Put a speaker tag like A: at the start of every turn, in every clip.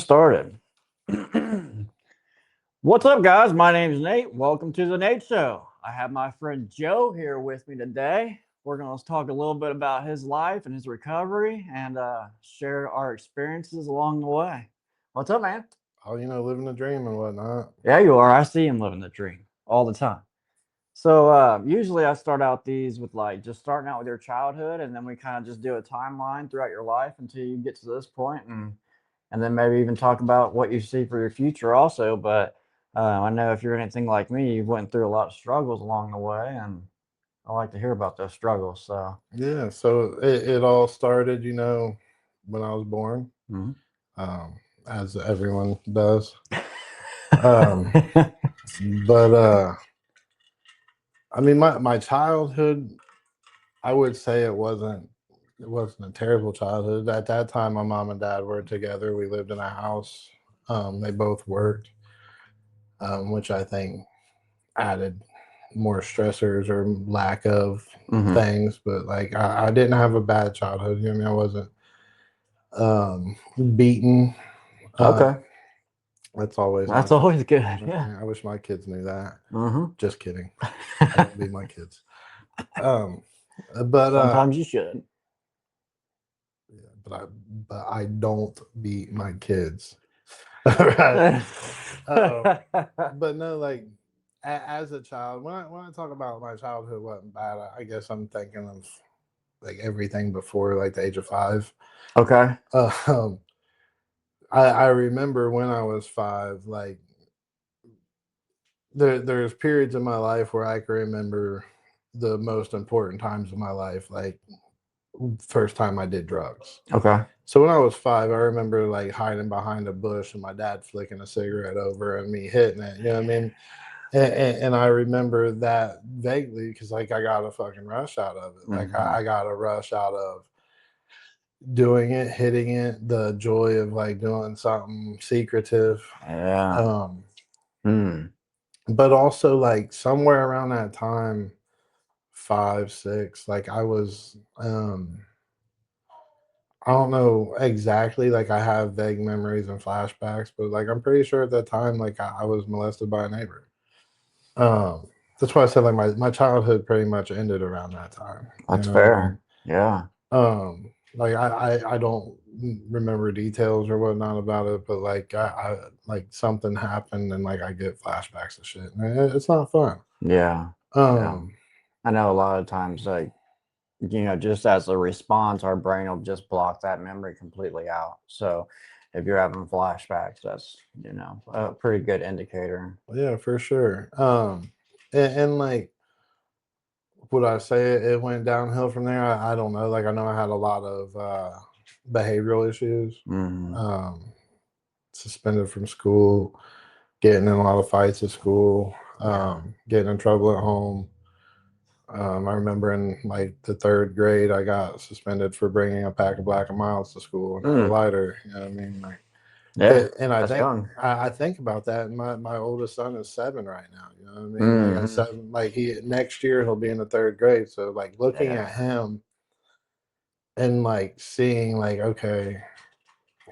A: Started. What's up, guys? My name is Nate. Welcome to the Nate Show. I have my friend Joe here with me today. We're going to talk a little bit about his life and his recovery and share our experiences along the way. What's up, man?
B: Oh, living the dream and whatnot.
A: Yeah, you are. I see him living the dream all the time. So usually I start out these with like just starting out with your childhood, and then we kind of just do a timeline throughout your life until you get to this point, and then maybe even talk about what you see for your future also. But I know if you're anything like me, you've went through a lot of struggles along the way, and I like to hear about those struggles. So,
B: Yeah, so it all started, when I was born,
A: mhm.
B: um, as everyone does. Um, but I mean, my childhood, I would say it wasn't a terrible childhood. At that time, my mom and dad were together. We lived in a house. They both worked, which I think added more stressors or lack of
A: Mhm.
B: things. But like, I didn't have a bad childhood. I wasn't um, beaten. Uh,
A: Okay,
B: that's always
A: that's
B: nice.
A: always good. Yeah.
B: I wish my kids knew that.
A: Hmm.
B: Just kidding. I don't beat my kids. Um, but
A: Sometimes you should.
B: yeah, but I don't beat my kids. Right. But no, like as a child, when I talk about my childhood wasn't bad, I guess I'm thinking of like everything before like the age of 5.
A: Okay.
B: Um, I remember when I was 5, like there's periods in my life where I can remember the most important times of my life, like first time I did drugs.
A: Okay.
B: So when I was 5, I remember like hiding behind a bush and my dad flicking a cigarette over and me hitting it. You know what I mean? And I remember that vaguely because like I got a fucking rush out of it. Like
A: Hmm.
B: I got a rush out of doing it, hitting it, the joy of like doing something secretive.
A: Yeah.
B: Um,
A: Hmm.
B: but also like somewhere around that time, 5, 6, like I don't know exactly, like I have vague memories and flashbacks, but like I'm pretty sure at that time, like I was molested by a neighbor. Um, that's why I said like my childhood pretty much ended around that time. You
A: That's
B: know what I mean?
A: fair. Yeah.
B: Like I don't remember details or whatnot about it, but like I like something happened and like I get flashbacks of shit. And it's not fun.
A: Yeah. Yeah.
B: Um,
A: I know a lot of times, like, just as a response, our brain will just block that memory completely out. So if you're having flashbacks, that's, a pretty good indicator.
B: yeah, for sure. And like would I say it went downhill from there? I don't know. Like I know I had a lot of behavioral issues.
A: Hmm.
B: Um, Suspended from school, getting in a lot of fights at school,
A: Yeah.
B: getting in trouble at home. I remember in like the 3rd grade, I got suspended for bringing a pack of Black and Milds to school and not a
A: Mm.
B: lighter. You know what I mean? Like,
A: Yeah.
B: and I
A: That's
B: think
A: young.
B: I think about that. And my oldest son is 7 right now. You know what I mean? Like I
A: Hmm.
B: 7, like he next year he'll be in the 3rd grade. So like looking
A: Yeah.
B: at him and like seeing like okay,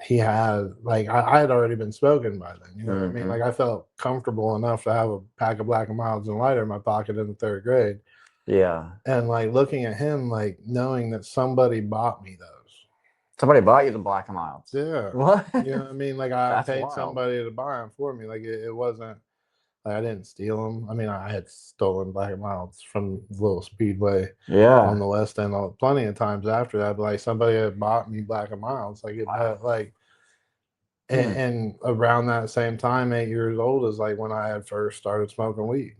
B: he had like I had already been smoking by then. You know what I mean?
A: Hmm.
B: Like I felt comfortable enough to have a pack of Black and Milds and lighter in my pocket in the 3rd grade.
A: Yeah.
B: And like looking at him, like knowing that somebody bought me those.
A: Somebody bought you the Black and Milds.
B: Yeah.
A: What?
B: You know what I mean? Like I
A: That's
B: paid
A: wild.
B: somebody to buy them for me. Like it wasn't like I didn't steal them. I mean, I had stolen Black and Milds from the little Speedway on
A: Yeah.
B: the West End plenty of times after that. But like somebody had bought me Black and Milds. Like
A: Wow.
B: like
A: Hmm.
B: and around that same time, 8 years old is like when I had first started smoking weed.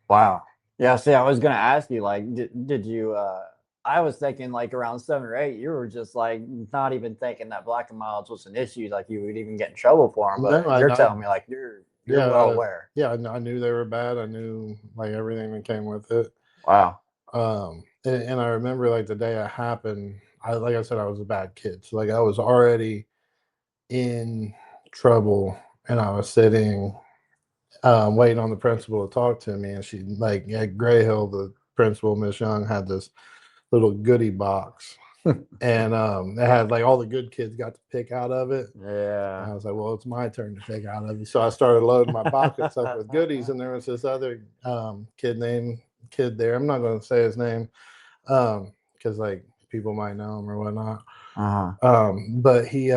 A: Wow. Yeah, see, I was gonna ask you, like, did you I was thinking like around 7 or 8, you were just like not even thinking that Black and Milds was an issue, like you would even get in trouble for them.
B: No,
A: But you're telling me like you're
B: yeah,
A: well aware.
B: yeah, I knew they were bad. I knew like everything that came with it.
A: Wow.
B: And I remember like the day it happened. Like I said, I was a bad kid, so like I was already in trouble, and I was sitting waiting on the principal to talk to me, and she like at Gray Hill, the principal, Miss Young, had this little goodie box and they had like all the good kids got to pick out of it. And
A: Yeah.
B: I was like, well, it's my turn to pick out of it. So I started loading my pockets up with goodies, and there was this other kid there. I'm not going to say his name because like people might know him or whatnot. But he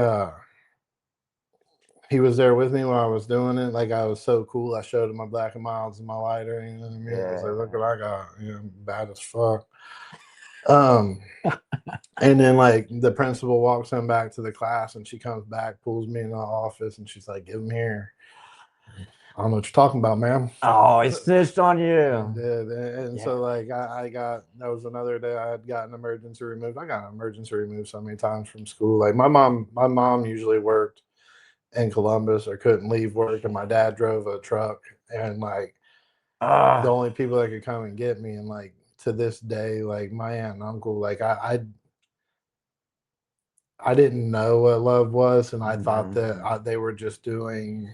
B: was there with me while I was doing it. Like I was so cool. I showed him my Black and Milds and my lighter. You know what I mean? I was like, look what I got. You know, bad as fuck. And then like the principal walks him back to the class, and she comes back, pulls me in the office, and she's like, "Give him here." I don't know what you're talking about, ma'am.
A: Oh, he snitched on
B: I
A: you.
B: did, and so like I got that was another day I had gotten emergency removed. I got emergency removed so many times from school. Like my mom usually worked in Columbus or couldn't leave work, and my dad drove a truck, and like the only people that could come and get me, and like to this day, like my aunt and uncle, like I didn't know what love was, and I thought that they were just doing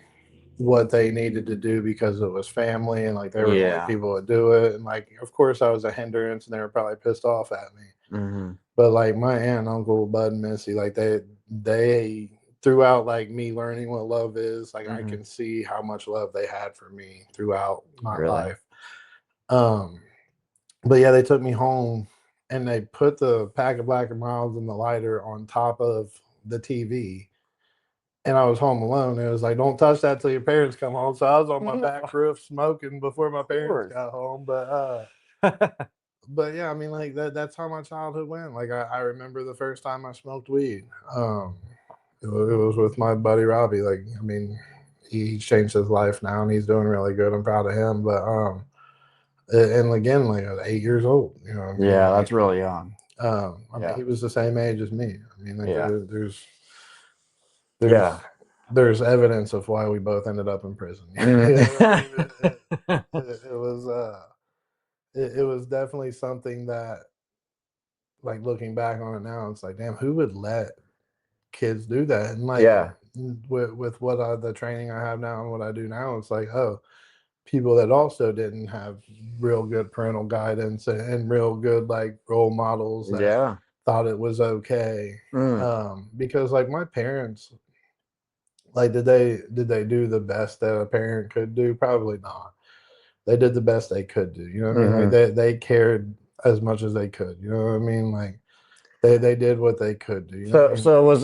B: what they needed to do because it was family, and like they were the only people that do it. And like, of course, I was a hindrance, and they were probably pissed off at me. But like my aunt, uncle, Bud, and Missy, like they throughout like me learning what love is, like I can see how much love they had for me throughout my life. But yeah, they took me home and they put the pack of Black and Milds and the lighter on top of the TV. And I was home alone. It was like, don't touch that till your parents come home. So I was on my back roof smoking before my parents got home. But yeah, I mean, like that's how my childhood went. Like I remember the first time I smoked weed. It was with my buddy Robbie. Like, I mean, he's changed his life now and he's doing really good. I'm proud of him. But and again, like I was 8 years old. You know what I mean?
A: Yeah,
B: like,
A: that's really young.
B: I mean, he was the same age as me. I mean, like there's
A: Yeah.
B: there's evidence of why we both ended up in prison. It was it was definitely something that, like looking back on it now, it's like, damn, who would let kids do that? And like with what the training I have now and what I do now, it's like, oh, people that also didn't have real good parental guidance and real good like role models that thought it was okay. Because like my parents, like did they do the best that a parent could do? Probably not. They did the best they could do. You know what I mean? Like they cared as much as they could. You know what I mean? Like they did what they could do. You know what I mean?
A: So was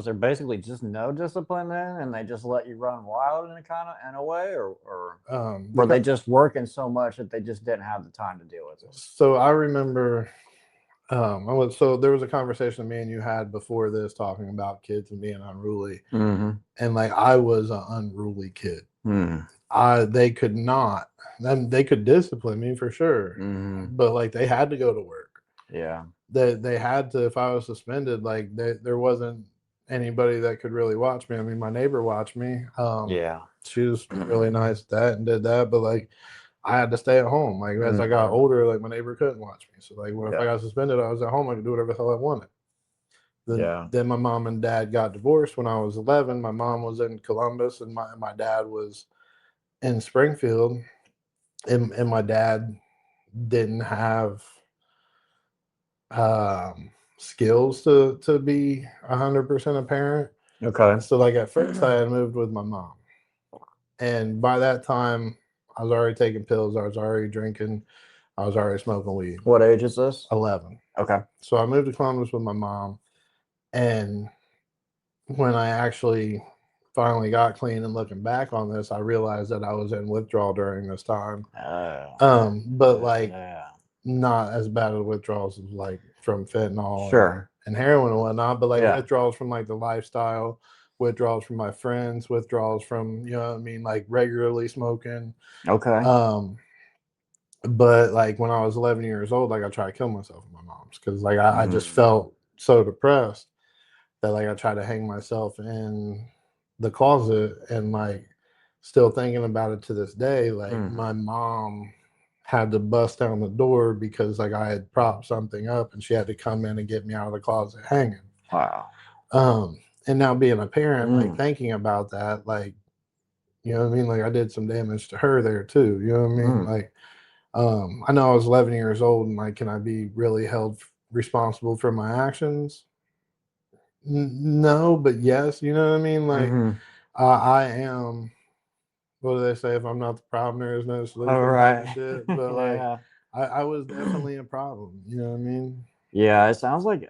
A: there basically just no discipline then, and they just let you run wild in a way, or were they just working so much that they just didn't have the time to deal with it?
B: So I remember, so there was a conversation me and you had before this talking about kids and being unruly, and like I was an unruly kid. They could not, they could discipline me for sure, but like they had to go to work.
A: Yeah.
B: They had to, if I was suspended, like there wasn't anybody that could really watch me. I mean, my neighbor watched me. She was really nice at that and did that, but like I had to stay at home. Like as I got older, like my neighbor couldn't watch me. So like if I got suspended, I was at home. I could do whatever the hell I wanted. Then my mom and dad got divorced when I was 11. My mom was in Columbus and my dad was in Springfield. And my dad didn't have skills to be 100% a parent.
A: Okay.
B: So like at first I had moved with my mom, and by that time I was already taking pills, I was already drinking, I was already smoking weed.
A: What age is this?
B: 11.
A: Okay.
B: So I moved to Columbus with my mom, and when I actually finally got clean and looking back on this, I realized that I was in withdrawal during this time. But like not as bad of withdrawals as like from fentanyl and heroin and whatnot, but like withdrawals from like the lifestyle, withdrawals from my friends, withdrawals from, you know what I mean, like regularly smoking. But like when I was 11 years old, like I tried to kill myself with my mom's because like I just felt so depressed that like I tried to hang myself in the closet. And like still thinking about it to this day, like my mom had to bust down the door because like I had propped something up and she had to come in and get me out of the closet hanging.
A: Wow.
B: And now being a parent, like thinking about that, like, you know what I mean? Like I did some damage to her there too. You know what I mean? Like, I know I was 11 years old and like, can I be really held responsible for my actions? No, but yes. You know what I mean? Like,
A: Mm-hmm.
B: I am. What do they say? If I'm not the problem, there is no
A: All
B: solution type of
A: right.
B: shit. But like,
A: Yeah.
B: I was definitely a problem. You know what I mean?
A: Yeah, it sounds like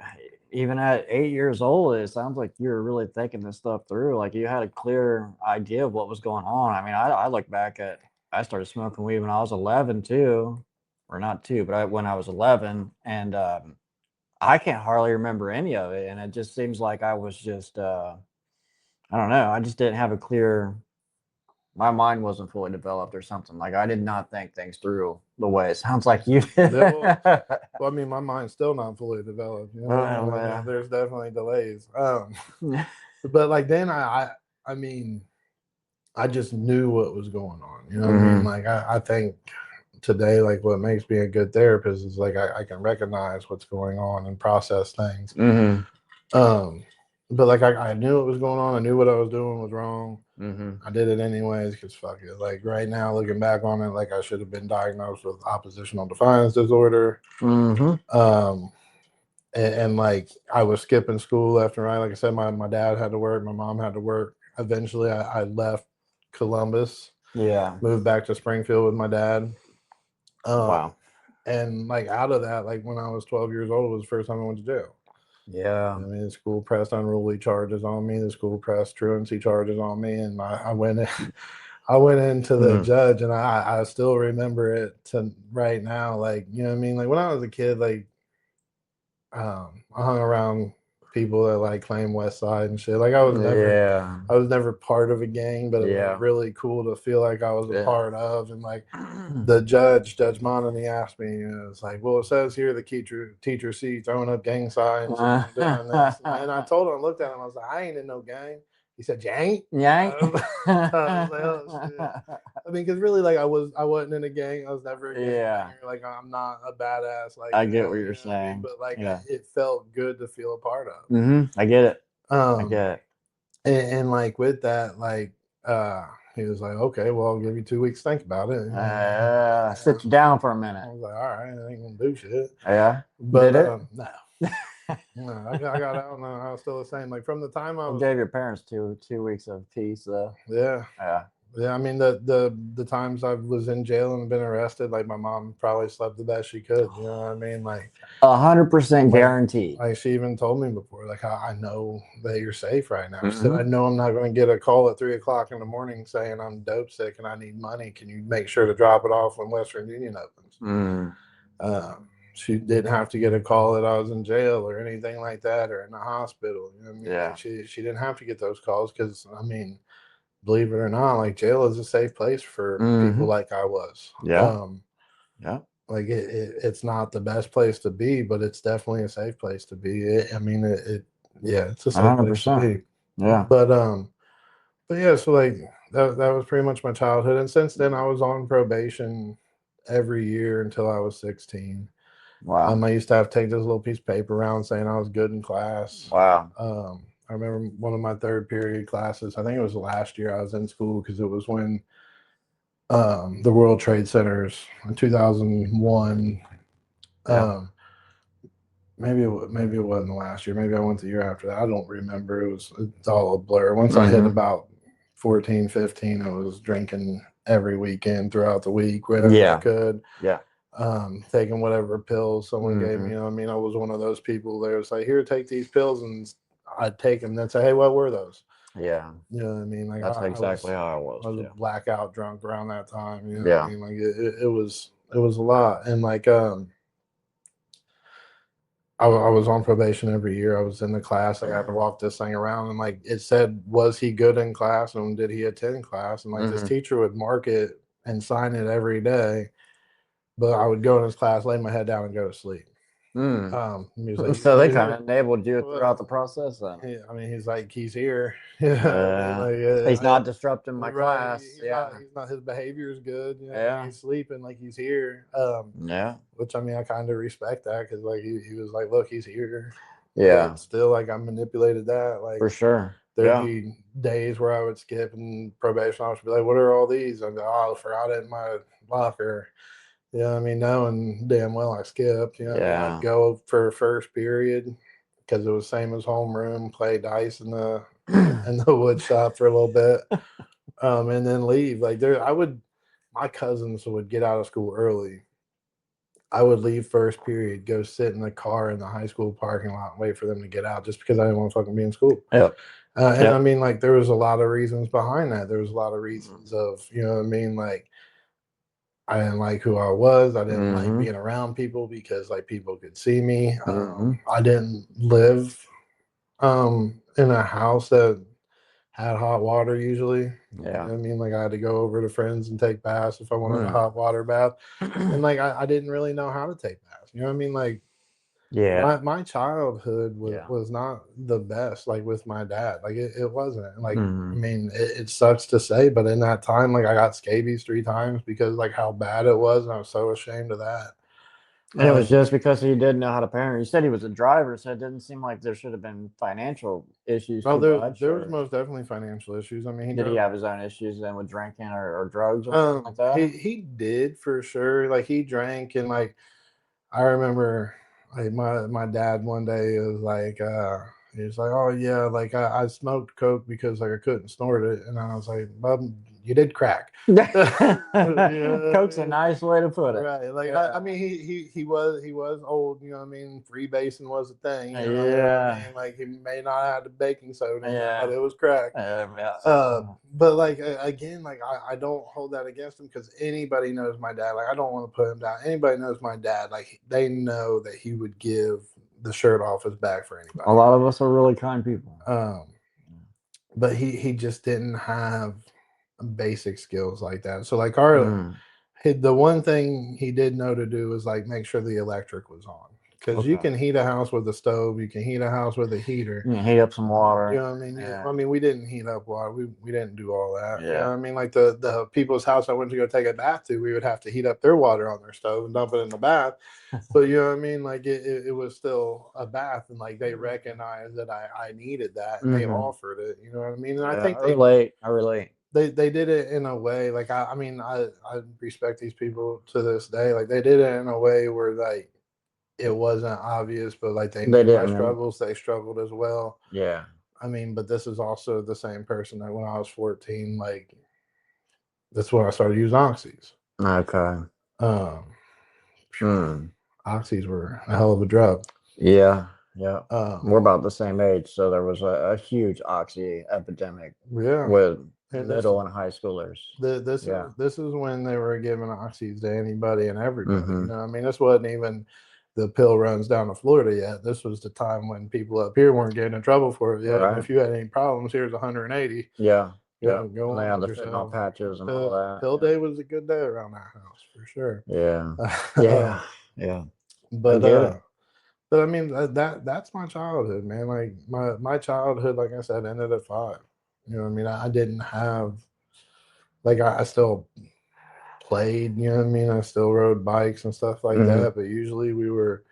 A: even at 8 years old, it sounds like you were really thinking this stuff through. Like you had a clear idea of what was going on. I mean, I look back at I started smoking weed when I was 11 too, or not two, but when I was 11, and I can't hardly remember any of it. And it just seems like I was just I don't know, I just didn't have a clear. My mind wasn't fully developed or something. Like I did not think things through the way it sounds like you did.
B: Yeah, well, I mean, my mind's still not fully developed. You know what I mean?
A: Well,
B: Like, there's definitely delays.
A: yeah.
B: But like then I mean, I just knew what was going on. You know what I mean?
A: Hmm.
B: Like I think today, like what makes me a good therapist is like I can recognize what's going on and process things.
A: Hmm.
B: Um, but like I knew what was going on. I knew what I was doing was wrong.
A: Hmm.
B: I did it anyways because fuck it. Like right now, looking back on it, like I should have been diagnosed with oppositional defiance disorder.
A: Hmm.
B: Um, and like I was skipping school left and right. Like I said, my dad had to work, my mom had to work. Eventually, I left Columbus,
A: Yeah.
B: moved back to Springfield with my dad.
A: Wow.
B: And like out of that, like when I was 12 years old, was the first time I went to jail.
A: Yeah.
B: I mean, the school pressed unruly charges on me. The school pressed truancy charges on me, and I went in, I went into the
A: Mm.
B: judge, and I still remember it to right now. Like you know what I mean? Like when I was a kid, like I hung around people that like claim West Side and shit. Like
A: Yeah.
B: I was never part of a gang, but it was
A: Yeah.
B: really cool to feel like I was a
A: Yeah.
B: part of. And like the Judge Monaghan, asked me, you know, it's like, well, it says here the teacher see throwing up gang signs and doing this, and I told him, I looked at him, I was like, I ain't in no gang. He said, you ain't?
A: Yank.
B: I was like, oh shit. I mean, because really, like, I wasn't in a gang. I was never a
A: Yeah.
B: gangbanger. Like, I'm not a badass like
A: I get
B: that.
A: what
B: You
A: you're
B: know what I mean?
A: saying.
B: But like,
A: Yeah.
B: it felt good to feel a part of.
A: I get it. I
B: Um,
A: get it.
B: and like with that, like, he was like, okay, well, I'll give you 2 weeks to think about it.
A: Sit you down for a minute.
B: I was like, all right, I ain't gonna do shit.
A: Yeah.
B: But
A: Did it?
B: no, no, I got out and I was still the same. Like from the time I
A: Well,
B: was,
A: gave your parents 2 weeks of peace, though.
B: yeah,
A: Yeah.
B: yeah. I mean, the times I was in jail and been arrested, like my mom probably slept the best she could. You know what I mean?
A: 100%
B: Like,
A: guaranteed.
B: like she even told me before, like I know that you're safe right now. She said,
A: Hmm.
B: I know I'm not going to get a call at 3 o'clock in the morning saying I'm dope sick and I need money. Can you make sure to drop it off when Western Union opens?
A: Mm.
B: She didn't have to get a call that I was in jail or anything like that or in the hospital. You know what I mean? Like
A: Yeah.
B: she didn't have to get those calls because I mean, believe it or not, like jail is a safe place for people
A: Hmm.
B: like I was.
A: Yeah. Yeah.
B: Like it's not the best place to be, but it's definitely a safe place to be. I mean, yeah, it's a safe place to
A: 100%.
B: be.
A: Yeah.
B: But yeah, so like that was pretty much my childhood, and since then I was on probation every year until I was 16.
A: Wow.
B: I used to have to take this little piece of paper around saying I was good in class.
A: Wow.
B: I remember one of my third period classes. I think it was last year I was in school because it was when the World Trade Centers in 2001.
A: Yeah.
B: Maybe it wasn't last year. Maybe I went the year after that. I don't remember. It's all a blur. Once I hit
A: Hmm.
B: about 14, 15, I was drinking every weekend throughout the week whenever I
A: Yeah.
B: could.
A: Yeah.
B: Taking whatever pills someone gave me.
A: Hmm.
B: You know, what I mean, I was one of those people. They was like, "Here, take these pills," and I'd take them. Then say, "Hey, what were those?"
A: Yeah.
B: You know what I mean? Like
A: That's exactly how I was
B: I was a
A: too.
B: blackout drunk around that time. You know what I
A: Yeah.
B: mean? Like it was a lot, and like I was on probation every year. I was in the class. I had to walk this thing around, and like it said, was he good in class, and did he attend class? And like this
A: Hmm.
B: teacher would mark it and sign it every day. But I would go in his class, lay my head down, and go to sleep.
A: Mm.
B: He was like, "You
A: So they
B: still
A: kind of
B: here?"
A: enabled you
B: Well,
A: throughout the process then.
B: I mean, he's like, "He's here." Yeah, I mean, like,
A: He's not disrupting my
B: right?
A: class. Yeah.
B: He's not. His behavior is good. You know, I mean,
A: Yeah.
B: he's sleeping like he's here.
A: Yeah.
B: Which I mean, I kind of respect that because like he was like, "Look, he's here."
A: Yeah.
B: But still, like I manipulated that.
A: For
B: Like
A: sure.
B: there'd
A: Yeah.
B: be days where I would skip and probation officer would be like, "What are all these?" I'd go, "Oh, I forgot it in my locker." Yeah, I mean, knowing damn well I skipped. You know, what I mean, I'd
A: Yeah.
B: go for first period because it was same as homeroom, play dice in the wood shop for a little bit, and then leave. Like there, my cousins would get out of school early. I would leave first period, go sit in the car in the high school parking lot, and wait for them to get out, just because I didn't want to fucking be in school.
A: Yep.
B: And I
A: Yep.
B: mean, like, there was a lot of reasons behind that. There was a lot of
A: Mhm.
B: reasons of, you know what I mean? Like, I didn't like who I was. I didn't like
A: Mhm.
B: being around people because, like, people could see me.
A: Mhm.
B: I didn't live in a house that had hot water usually. You know
A: Yeah.
B: what I mean? Like, I had to go over to friends and take baths if I wanted a
A: Mm.
B: hot water bath. And, like, I didn't really know how to take baths. You know what I mean? Like,
A: Yeah.
B: my childhood
A: Yeah.
B: was not the best, like, with my dad. Like, it wasn't. Like, I
A: Mhm.
B: mean, it sucks to say, but in that time, like, I got scabies 3 times because, like, how bad it was, and I was so ashamed of that.
A: And it was
B: Um,
A: just because he didn't know how to parent. You said he was a driver, so it didn't seem like there should have been financial issues
B: well,
A: too much.
B: there was
A: Or
B: most definitely financial issues. I mean, he
A: did he
B: drove.
A: have his own issues then with drinking or drugs or anything like that?
B: He did for sure. Like, he drank, and, like, I remember, like, my dad one day was like, he was like, "Oh yeah, like I smoked coke because, like, I couldn't snort it," and I was like, "Bub, you did crack." Yeah,
A: Coke's a nice way to put it.
B: right. Like, I
A: Yeah.
B: mean, he was old. You know what I mean? Freebasing was a thing. You know what I
A: Yeah.
B: mean? Like, he may not have the baking soda in it, but
A: Yeah.
B: it was crack.
A: Yeah.
B: But, like, again, like, I don't hold that against him because anybody knows my dad. Like, I don't want to put him down. Anybody knows my dad. Like, they know that he would give the shirt off his back for
A: A
B: anybody.
A: lot of us are really kind people.
B: Um, but he just didn't have basic skills like that. So, like,
A: Mm.
B: the one thing he did know to do was, like, make sure the electric was on, because you
A: Okay.
B: can heat a house with a stove, you can heat a house with a heater.
A: Yeah, heat up some
B: You
A: water.
B: know what I mean?
A: Yeah.
B: I mean, we didn't heat up water. We didn't do all that. You know
A: Yeah.
B: what I mean? Like, the people's house I went to go take a bath to, we would have to heat up their water on their stove and dump it in the bath. But you know what I mean? Like, it was still a bath, and, like, they recognized that I needed that, and they
A: Mm-hmm.
B: offered it. You know what I mean? And I
A: Yeah.
B: think
A: I relate. I relate.
B: they did it in a way, like, I mean, I respect these people to this day. Like, they did it in a way where, like, it wasn't obvious, but, like, they
A: They
B: knew my
A: didn't.
B: struggles. They struggled as well.
A: Yeah.
B: I mean, but this is also the same person that when I was 14, like, that's when I started using oxys.
A: Okay.
B: Um,
A: Hmm.
B: Oxys were a hell of a drug.
A: Yeah. Yeah.
B: Um,
A: We're about the same age, so there was a huge oxy epidemic
B: yeah,
A: with
B: and
A: middle and high schoolers. Yeah.
B: this is when they were giving oxys to anybody and everybody. You
A: Mm-hmm.
B: know, I mean, this wasn't even the pill runs down to Florida yet. This was the time when people up here weren't getting in trouble for it yet. And
A: Right.
B: if you had any problems, here's 180.
A: Yeah. Yeah.
B: Go
A: And they
B: on
A: had
B: with
A: the fentanyl
B: yourself.
A: patches and all that.
B: Pill day was a good day around that house for sure.
A: Yeah.
B: um,
A: Yeah. Yeah. I
B: but
A: get it.
B: I mean, that's my childhood, man. Like, my childhood, like I said, ended at 5. You know what I mean? I didn't have, like, I still played, you know what I mean? I still rode bikes and stuff like
A: Hmm.
B: that, but usually we were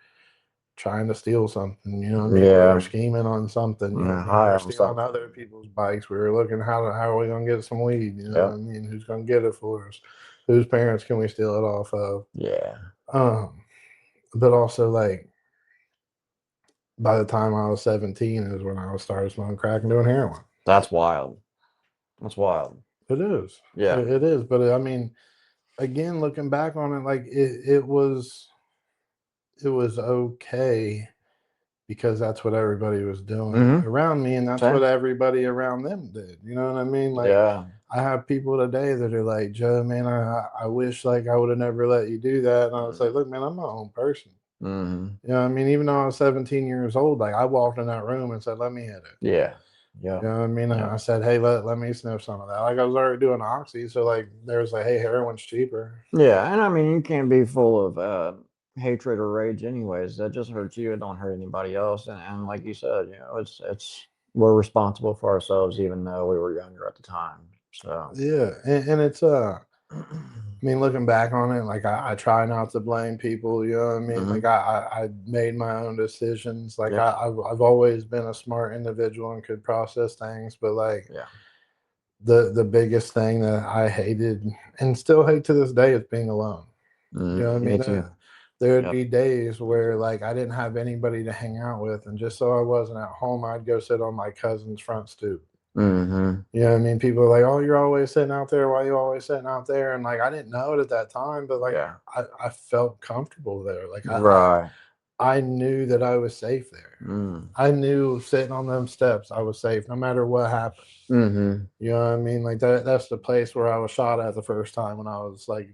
B: trying to steal something, you know what I mean? We were
A: Yeah.
B: scheming on something, you know what I mean? We
A: High
B: were
A: on
B: stealing
A: something.
B: other people's bikes. We were looking how are we gonna get some weed, you know what I
A: Yep.
B: mean? Who's gonna get it for us? Whose parents can we steal it off of?
A: Yeah.
B: Um, but also, like, by the time I was 17 is when I was started smoking crack and doing heroin.
A: That's wild. That's wild.
B: It is.
A: Yeah.
B: It is. But I mean, again, looking back on it, like, it was okay because that's what everybody was doing
A: Hmm.
B: around me, and that's what
A: Same.
B: everybody around them did. You know what I mean? Like,
A: Yeah.
B: I have people today that are like, Joe, man, I wish, like, I would have never let you do that. And I was like, look, man, I'm my own person.
A: Mm-hmm.
B: You know what I mean? Even though I was 17 years old, like, I walked in that room and said, let me hit it.
A: Yeah. Yeah.
B: You know what I mean?
A: Yeah.
B: I said, hey, let me sniff some of that. Like, I was already doing oxy. So, like, there was like, hey, heroin's cheaper.
A: Yeah. And I mean, you can't be full of hatred or rage, anyways. That just hurts you. It don't hurt anybody else. And like you said, it's we're responsible for ourselves, even though we were younger at the time. So.
B: Yeah. And it's, I mean, looking back on it, like, I try not to blame people. You know what I mean?
A: Hmm.
B: Like, I made my own decisions. Like,
A: Yeah.
B: I've always been a smart individual and could process things. But, like,
A: Yeah.
B: the biggest thing that I hated and still hate to this day is being alone. You know what I
A: Me
B: mean?
A: too.
B: There would
A: Yep.
B: be days where like I didn't have anybody to hang out with, and just so I wasn't at home, I'd go sit on my cousin's front stoop.
A: Mhm.
B: You know what I mean? People are like, "Oh, you're always sitting out there. Why are you always sitting out there?" And like I didn't know it at that time, but like
A: Yeah.
B: I felt comfortable there. Like
A: Right.
B: I knew that I was safe there.
A: Mm.
B: I knew sitting on them steps I was safe no matter what happened.
A: Mhm.
B: You know what I mean? Like that's the place where I was shot at the first time when I was like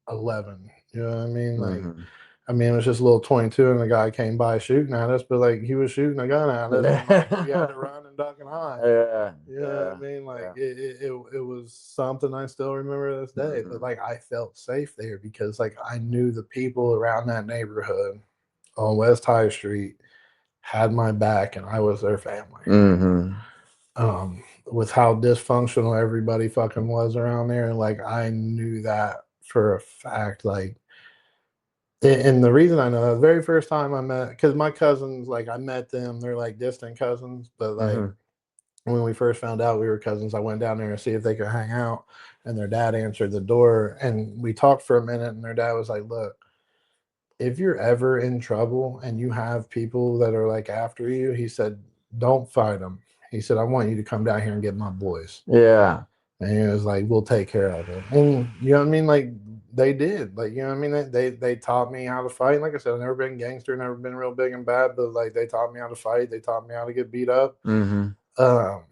B: 11. You know what I mean? Like
A: Mhm.
B: I mean, it was just a little 22, and the guy came by shooting at us, but like he was shooting a gun at us, and like we had to run and duck and hide.
A: Yeah.
B: You know what I
A: Yeah.
B: mean? Like
A: Yeah.
B: it was something I still remember to this day. But
A: Mhm.
B: like I felt safe there because like I knew the people around that neighborhood on West High Street had my back, and I was their family.
A: Mhm.
B: With how dysfunctional everybody fucking was around there, like I knew that for a fact. Like and the reason I know, the very first time I met, because my cousins, like I met them, they're like distant cousins, but like
A: Mhm.
B: when we first found out we were cousins, I went down there to see if they could hang out, and their dad answered the door, and we talked for a minute, and their dad was like, "Look, if you're ever in trouble and you have people that are like after you," he said, "don't fight them." He said, "I want you to come down here and get my boys."
A: Yeah.
B: And he was like, "We'll take care of it." And you know what I mean? Like they did. Like, you know what I mean? They taught me how to fight. Like I said, I've never been gangster, never been real big and bad, but like they taught me how to fight. They taught me how to get beat up.
A: Mhm.
B: Um,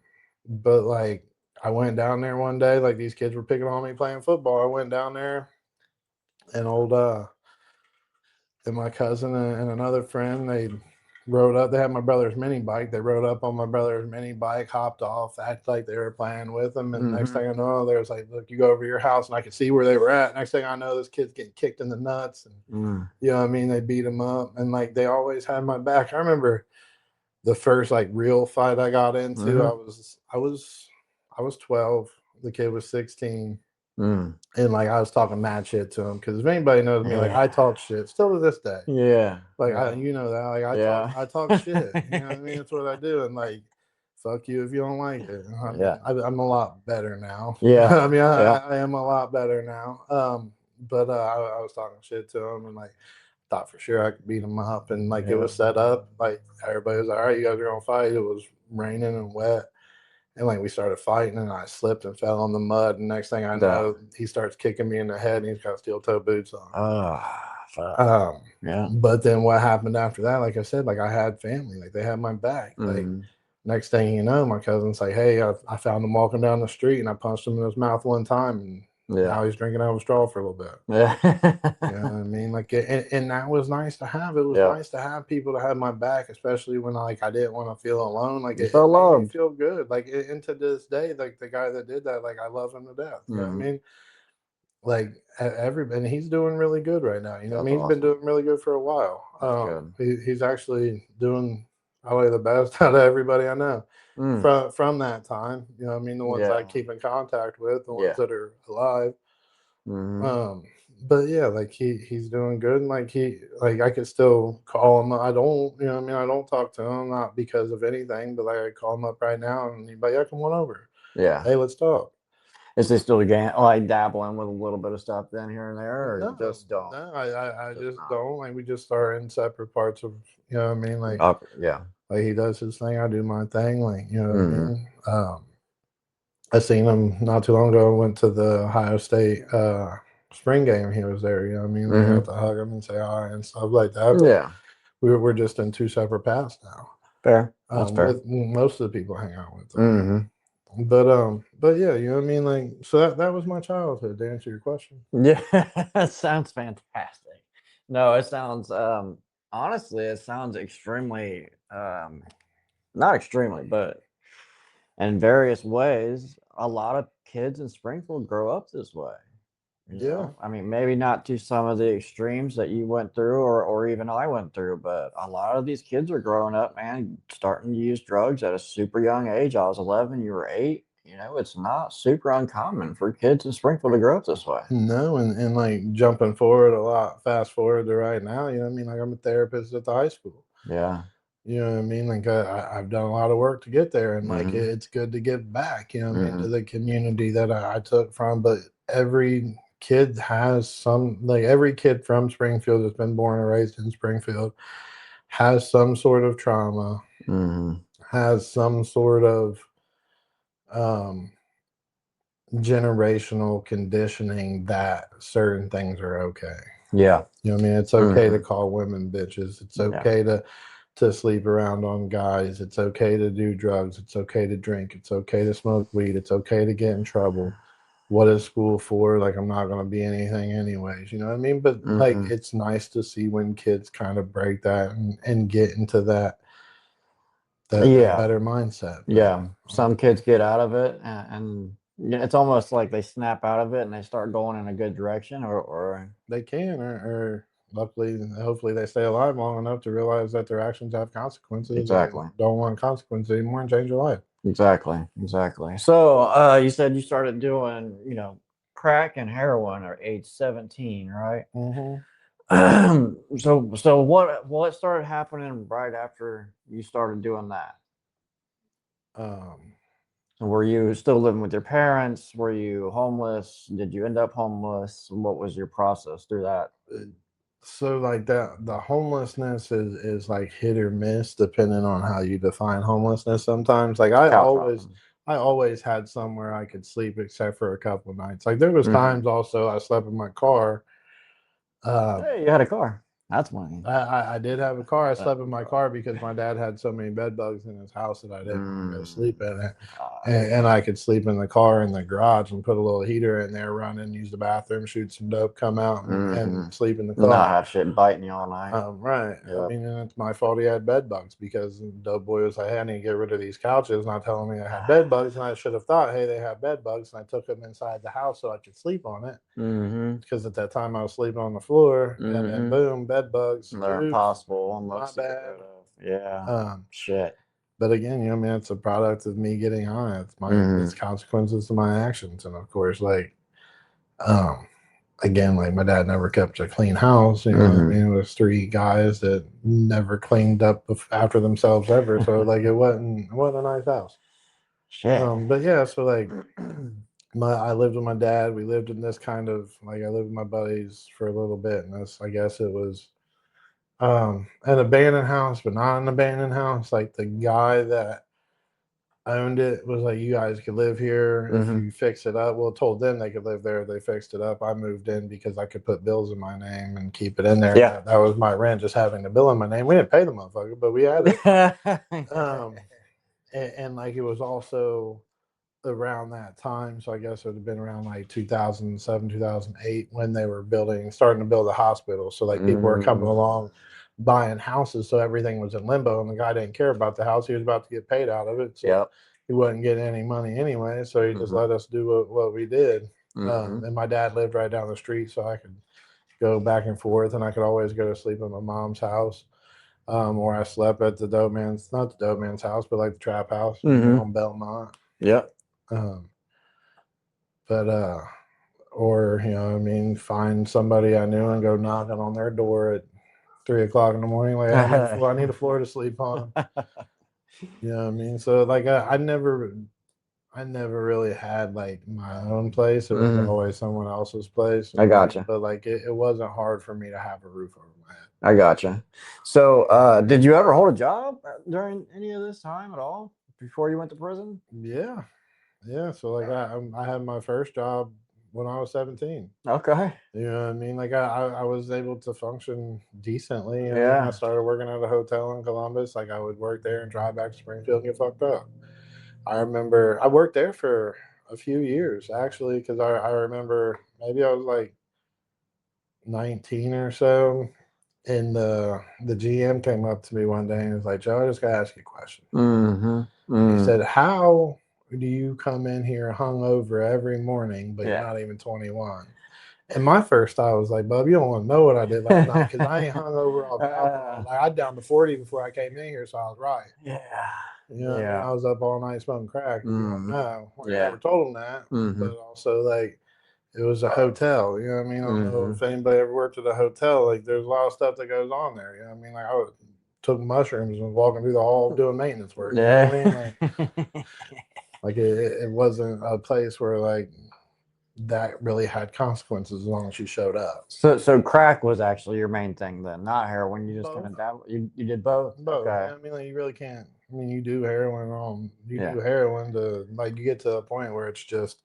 B: but like I went down there one day, like these kids were picking on me playing football. I went down there and and my cousin and another friend, they rode up. They had my brother's mini bike. They rode up on my brother's mini bike, hopped off, acted like they were playing with him. And next
A: Mhm.
B: thing I know, there was like, "Look, you go over to your house," and I could see where they were at. Next thing I know, this kid's getting kicked in the nuts, and
A: Mm.
B: you know what I mean. They beat him up, and like they always had my back. I remember the first like real fight I got into.
A: Mhm.
B: I was 12. The kid was 16.
A: Mm.
B: And like I was talking mad shit to him because if anybody knows me, like I
A: Yeah.
B: talk shit still to this day.
A: Yeah.
B: Like
A: Yeah.
B: you know that, like
A: Yeah.
B: I talk shit. You know what I mean? That's what I do, and like, fuck you if you don't like it. I mean,
A: Yeah.
B: I'm a lot better now.
A: Yeah.
B: I mean,
A: Yeah.
B: I am a lot better now. But I was talking shit to him, and like thought for sure I could beat him up, and like it
A: Yeah.
B: was set up. Like everybody was like, "All right, you guys are gonna fight." It was raining and wet, and like we started fighting, and I slipped and fell in the mud. And next thing I
A: Yeah.
B: know, he starts kicking me in the head, and he's got steel toe boots on.
A: Fuck.
B: Um,
A: Yeah.
B: but then what happened after that? Like I said, like I had family, like they had my back. Like
A: Mhm.
B: next thing you know, my cousin's like, "Hey, I found him walking down the street, and I punched him in his mouth one time, and
A: Yeah.
B: now he's drinking out of a straw for a little bit."
A: Yeah.
B: You know what I mean? Like, and that was nice to have. It was
A: Yep.
B: nice to have people to have my back, especially when I didn't want to feel alone. Like
A: You
B: it
A: felt
B: made me
A: loved.
B: feel good. Like and to this day, like the guy that did that, like I love him to death. You know what I
A: Mhm.
B: mean? Like every and he's doing really good right now. You know what I
A: That's
B: mean? He's been
A: awesome.
B: doing really good for a while.
A: That's good.
B: He's actually doing probably the best out of everybody I know
A: Mm.
B: from that time. You know what I mean? The ones I
A: Yeah.
B: keep in contact with, the ones
A: Yeah.
B: that are alive.
A: Mhm.
B: Um, but yeah, like he's doing good, and like like I could still call him. I don't, you know what I mean? I don't talk to him not because of anything, but like I call him up right now, and he's like, "Yeah, come on over.
A: Yeah.
B: Hey, let's talk."
A: Is they still like dabbling with a little bit of stuff then here and there, or
B: No,
A: just don't?
B: no, I
A: Just
B: just
A: not.
B: don't. Like we just are in separate parts of, you know what I mean?
A: Okay. Yeah.
B: Like he does his thing, I do my thing. Like you know what I
A: Mhm.
B: mean? I seen him not too long ago. I went to the Ohio State spring game. He was there. You know what I mean? Like I got
A: Mhm.
B: to hug him and say hi and stuff like that. But
A: Yeah.
B: we're just in two separate paths now.
A: Fair. That's fair.
B: With most of the people I hang out with though.
A: Mhm.
B: But yeah, you know what I mean? Like so that was my childhood to answer your question.
A: Yeah. Sounds fantastic. No, it sounds honestly, it sounds extremely not extremely, but in various ways, a lot of kids in Springfield grow up this way.
B: Yeah.
A: I mean, maybe not to some of the extremes that you went through or even I went through, but a lot of these kids are growing up, man, starting to use drugs at a super young age. I was 11, you were 8. It's not super uncommon for kids in Springfield to grow up this way.
B: No, and like jumping forward a lot, fast forward to right now, you know what I mean? Like I'm a therapist at the high school.
A: Yeah.
B: You know what I mean? Like I've done a lot of work to get there, and like
A: Hmm.
B: it's good to give back. You know what I mean to
A: Hmm.
B: the community that I took from. But every kid has some, like every kid from Springfield that's been born and raised in Springfield has some sort of trauma, has some sort of um, generational conditioning that certain things are okay.
A: Yeah.
B: You know what I mean? It's okay to call women bitches. It's okay to sleep around on guys. It's okay to do drugs. It's okay to drink. It's okay to smoke weed. It's okay to get in trouble. What is school for? Like, I'm not going to be anything anyways. You know what I mean? But like, it's nice to see when kids kind of break that and get into that better mindset. But,
A: Yeah. Some kids get out of it and it's almost like they snap out of it and they start going in a good direction or
B: they can, or luckily, hopefully they stay alive long enough to realize that their actions have consequences.
A: Exactly.
B: And don't want consequences anymore and change their life.
A: Exactly. So you said you started doing, crack and heroin at age 17, right? So what started happening right after you started doing that?
B: Um,
A: Were you still living with your parents? Were you homeless? Did you end up homeless? What was your process through that?
B: so like that, the homelessness is like hit or miss depending on how you define homelessness. Sometimes, like I always had somewhere I could sleep except for a couple of nights. Like there was times also I slept in my car.
A: Hey, you had a car. That's funny.
B: I did have a car. I slept in my car because my dad had so many bed bugs in his house that I didn't want to go sleep in it. And I could sleep in the car in the garage and put a little heater in there, run in, use the bathroom, shoot some dope, come out and sleep in the car.
A: Not have shit biting you all night.
B: Right. Yep. I mean, and it's my fault he had bed bugs because Dope Boy was like, hey, I need to get rid of these couches, not telling me I had bed bugs. And I should have thought, hey, they have bed bugs. And I took them inside the house so I could sleep on it. Because at that time I was sleeping on the floor and then boom, bed bugs.
A: They're impossible.
B: My bad.
A: Yeah. Shit.
B: But again, you know, I mean, it's a product of me getting high. It's it's consequences to my actions. And of course, like, again, like my dad never kept a clean house. You know what I mean? It was three guys that never cleaned up after themselves ever. So like it wasn't a nice house.
A: Shit.
B: But yeah, so like I lived with my dad. We lived in this kind of like I lived with my buddies for a little bit, and this I guess it was an abandoned house, but not an abandoned house. Like the guy that owned it was like, you guys could live here if you fix it up. Well, told them they could live there. They fixed it up. I moved in because I could put bills in my name and keep it in there.
A: Yeah.
B: That was my rent, just having the bill in my name. We didn't pay the motherfucker, but we had it. And like it was also around that time. So I guess it would have been around like 2007, 2008 when they were starting to build a hospital. So like people were coming along buying houses. So everything was in limbo and the guy didn't care about the house. He was about to get paid out of it. So he wasn't getting any money anyway. So he just let us do what we did. And my dad lived right down the street. So I could go back and forth and I could always go to sleep at my mom's house. Or I slept at not the dope man's house, but like the trap house on Belmont.
A: Yep.
B: Or you know, I mean, find somebody I knew and go knocking on their door at 3 o'clock in the morning. Like I need a floor to sleep on. You know what I mean? So like I never really had like my own place. It was always someone else's place.
A: I gotcha.
B: But like it wasn't hard for me to have a roof over my head.
A: I gotcha. So did you ever hold a job during any of this time at all before you went to prison?
B: Yeah. So like I had my first job when I was 17.
A: Okay.
B: You know what I mean? Like I was able to function decently. And
A: Yeah.
B: I started working at a hotel in Columbus. Like I would work there and drive back to Springfield and get fucked up. I remember I worked there for a few years actually, because I remember maybe I was like 19 or so. And the GM came up to me one day and was like, Joe, I just gotta ask you a question. He said, how do you come in here hungover every morning, but you're not even 21? And my first thought was like, Bub, you don't want to know what I did last night because I ain't hungover off alcohol. Like I down to 40 before I came in here, so I was right.
A: Yeah.
B: You know, I was up all night smoking crack. You don't know. I never told him that. But also like it was a hotel. You know what I mean? I don't know if anybody ever worked at a hotel. Like there's a lot of stuff that goes on there. You know what I mean? Like I took mushrooms and was walking through the hall doing maintenance work. You know what I mean? Like it wasn't a place where like that really had consequences as long as you showed up.
A: So crack was actually your main thing then, not heroin. You just kind of
B: Both.
A: dabbled. You did both.
B: Both.
A: Okay.
B: Yeah, I mean, like, you really can't. I mean, you do heroin you
A: Yeah.
B: do heroin to like you get to a point where it's just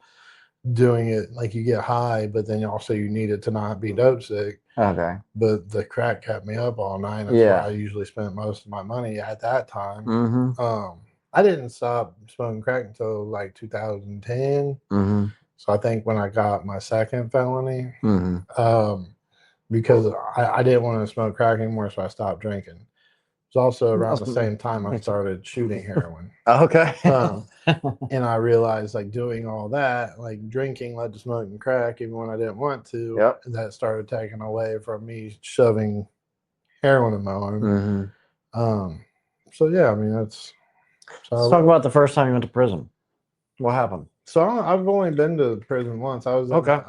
B: doing it like you get high, but then also you need it to not be dope sick.
A: Okay.
B: But the crack kept me up all night. That's where I
A: Yeah.
B: usually spent most of my money at that time.
A: Mm-hmm.
B: I didn't stop smoking crack until like 2010.
A: Mm-hmm.
B: So I think when I got my second felony,
A: Mm-hmm.
B: because I didn't want to smoke crack anymore, so I stopped drinking. It was also around the same time I started shooting heroin.
A: Okay.
B: And I realized like doing all that, like drinking led to smoking crack, even when I didn't want to.
A: Yep.
B: That started taking away from me shoving heroin in my arm.
A: Mm-hmm.
B: So yeah, I mean that's.
A: Let's talk about the first time you went to prison. What happened?
B: So I've only been to prison once. I was
A: Okay.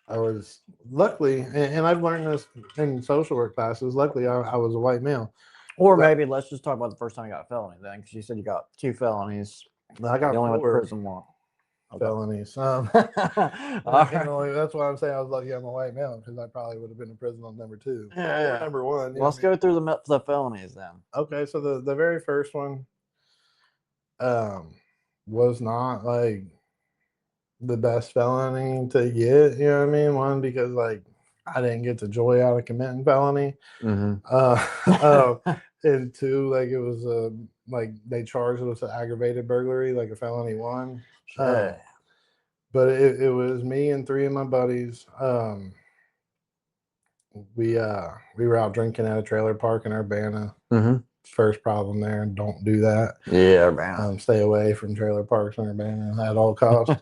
B: I was luckily, and I've learned this in social work classes. Luckily, I was a white male.
A: Or maybe let's just talk about the first time you got a felony then, because you said you got 2 felonies.
B: I got
A: You only went to
B: 4
A: prison once.
B: felonies.
A: All right.
B: That's why I'm saying I was lucky I'm a white male, because I probably would have been in prison on number 2
A: Yeah.
B: or number 1.
A: Let's go through the felonies then.
B: Okay, so the very first one was not like the best felony to get. You know what I mean? One, because like I didn't get the joy out of committing felony.
A: Mm-hmm.
B: And 2, like it was like they charged us with aggravated burglary, like a felony 1. But it was me and 3 of my buddies. We were out drinking at a trailer park in Urbana.
A: Mm-hmm.
B: First problem there, don't do that.
A: Yeah, man.
B: Stay away from trailer parks in Urbana at all costs.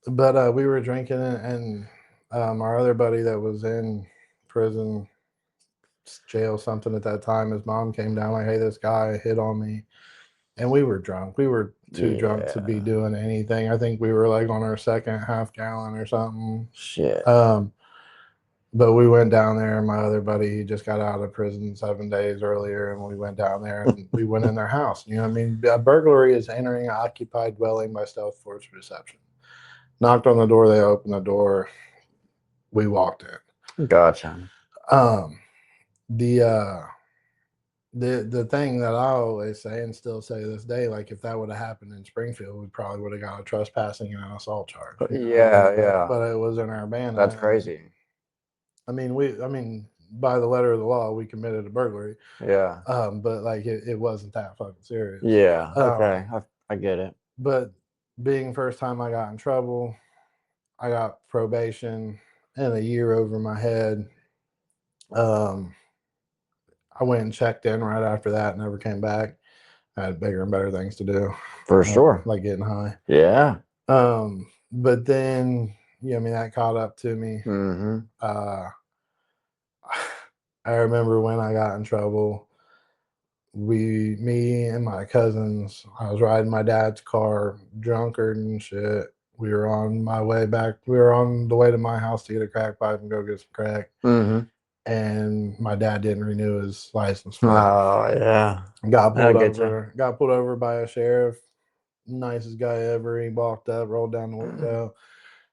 B: But we were drinking, and our other buddy that was in prison, jail, something at that time, his mom came down like, "Hey, this guy hit on me," and we were drunk. We were too drunk to be doing anything. I think we were like on our second half gallon or something.
A: Shit.
B: But we went down there, and my other buddy, he just got out of prison 7 days earlier, and we went down there and we went in their house. You know what I mean? A burglary is entering an occupied dwelling by stealth force reception. Knocked on the door, they opened the door, we walked in.
A: Gotcha.
B: The thing that I always say and still say to this day, like if that would have happened in Springfield, we probably would have got a trespassing and an assault charge.
A: Yeah.
B: But it was in Urbana.
A: That's crazy.
B: I mean, by the letter of the law, we committed a burglary.
A: Yeah.
B: But like it wasn't that fucking serious.
A: Yeah. Okay. I get it.
B: But being first time I got in trouble, I got probation and a year over my head. I went and checked in right after that, never came back. I had bigger and better things to do.
A: For sure.
B: Like getting high.
A: Yeah.
B: But then, I mean, that caught up to me.
A: Mm-hmm.
B: I remember when I got in trouble, me and my cousins, I was riding my dad's car, drunkard and shit. We were on my way back. We were on the way to my house to get a crack pipe and go get some crack.
A: Mm-hmm.
B: And my dad didn't renew his license.
A: Oh yeah.
B: Got pulled over by a sheriff. Nicest guy ever. He walked up, rolled down the window.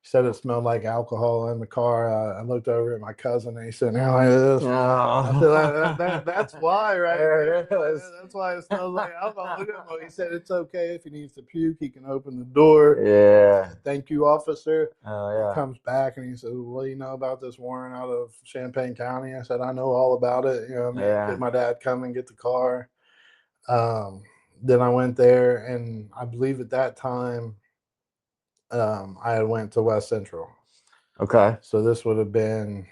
B: Said it smelled like alcohol in the car. I looked over at my cousin, and he's sitting there like this. I said, that's why, right?
A: There it is.
B: That's why it smells like alcohol. Look at him. He said it's okay if he needs to puke. He can open the door.
A: Yeah.
B: Thank you, officer.
A: Oh yeah.
B: He comes back and he says, "What do you know about this warrant out of Champaign County?" I said, "I know all about it. You know what I mean?
A: Yeah.
B: Did my dad come and get the car?" Then I went there, and I believe at that time, I had went to West Central.
A: Okay.
B: So this would have been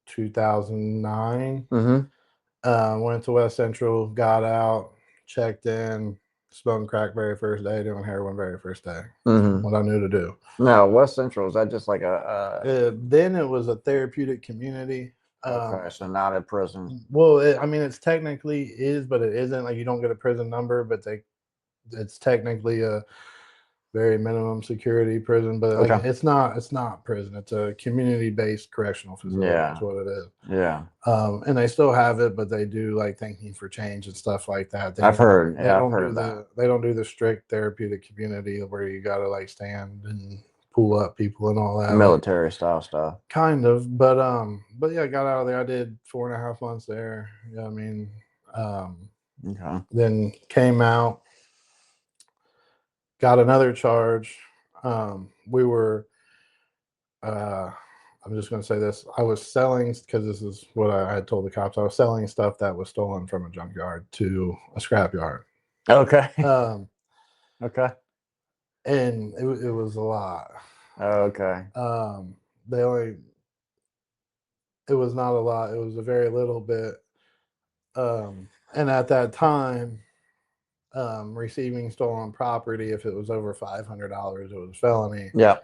B: 2009.
A: Mm-hmm.
B: Went to West Central, got out, checked in, smoking crack very first day, doing heroin very first day.
A: Mm-hmm.
B: What I knew to do.
A: No, West Central, is that just like a
B: then it was a therapeutic community.
A: okay, so not a prison.
B: Well, it's technically is, but it isn't. Like you don't get a prison number, but it's technically very minimum security prison, but like
A: Okay.
B: it's not prison. It's a community-based correctional facility. That's
A: Yeah.
B: what it is.
A: Yeah.
B: And they still have it, but they do like thanking for change and stuff like that. They
A: I've
B: don't,
A: heard.
B: they
A: Yeah, I've
B: don't
A: heard
B: do
A: of that.
B: they don't do the strict therapeutic community where you gotta like stand and pull up people and all that.
A: Military style stuff.
B: Kind of, but yeah, I got out of there. I did 4.5 months there. Yeah, I mean,
A: Okay.
B: then came out, got another charge. We were, I'm just going to say this. I was selling, because this is what I had told the cops. I was selling stuff that was stolen from a junkyard to a scrapyard.
A: Okay.
B: Okay. And it was a lot.
A: Okay.
B: They only, it was not a lot. It was a very little bit. And at that time, receiving stolen property, if it was over $500, it was felony.
A: Yeah.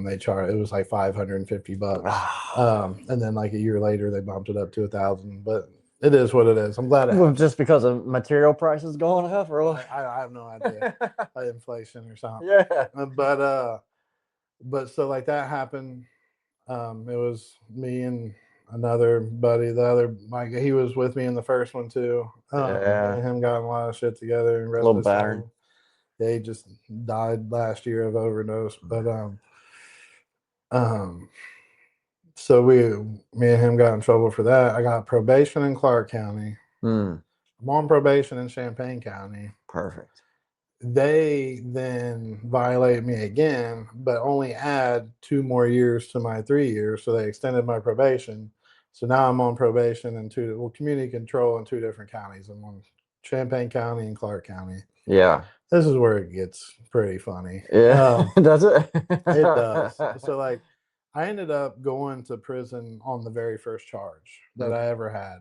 B: They charged, it was like $550. And then like a year later, they bumped it up to 1,000. But it is what it is. I'm glad it
A: Well, just because of material prices going up, or
B: I have no idea. Inflation or something.
A: Yeah.
B: But so like that happened. It was me and another buddy. The other Mike, he was with me in the first one too. Me and him got a lot of shit together and
A: A little battered.
B: Yeah, he just died last year of overdose. But so me and him got in trouble for that. I got probation in Clark County. I'm on probation in Champaign County.
A: Perfect.
B: They then violate me again, but only add 2 more years to my 3 years. So they extended my probation. So now I'm on probation in community control in 2 different counties. I'm on Champaign County and Clark County.
A: Yeah.
B: This is where it gets pretty funny.
A: Yeah. Does it?
B: It does. So like I ended up going to prison on the very first charge that I ever had.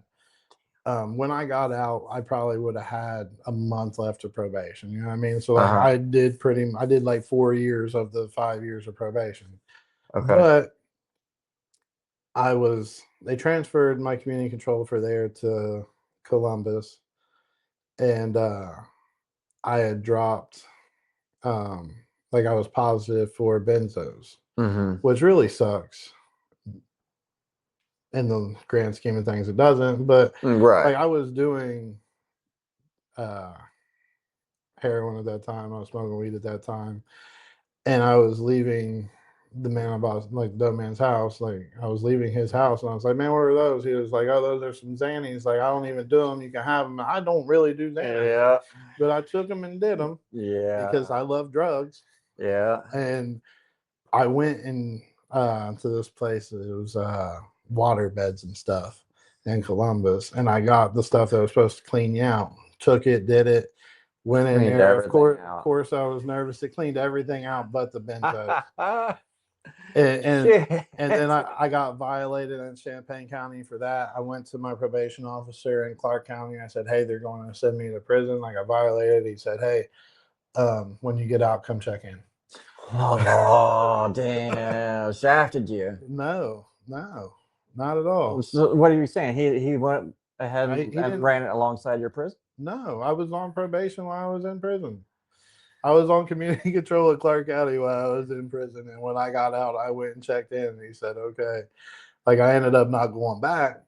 B: When I got out, I probably would have had a month left of probation. You know what I mean? So like I did like 4 years of the 5 years of probation.
A: Okay.
B: But they transferred my community control for there to Columbus, and I had dropped, like I was positive for benzos, which really sucks. In the grand scheme of things, it doesn't. But like I was doing heroin at that time. I was smoking weed at that time, and I was leaving the man about like the man's house. Like I was leaving his house, and I was like, "Man, what are those?" He was like, "Oh, those are some Xannies. Like I don't even do them. You can have them. I don't really do Xannies,
A: Yeah.
B: but I took them and did them.
A: Yeah.
B: Because I love drugs.
A: Yeah.
B: And I went in to this place. It was water beds and stuff in Columbus, and I got the stuff that was supposed to clean you out. Took it, did it, went in there. Of course, I was nervous. It cleaned everything out but the benzos. and then I got violated in Champaign County for that. I went to my probation officer in Clark County. I said, "Hey, they're going to send me to prison. I got violated." He said, "Hey, when you get out, come check in."
A: Oh, damn. Shafted you.
B: No, not at all.
A: So what are you saying? He went ahead
B: He
A: and ran it alongside your prison?
B: No, I was on probation while I was in prison. I was on community control at Clark County while I was in prison. And when I got out, I went and checked in, and he said, "Okay." Like I ended up not going back.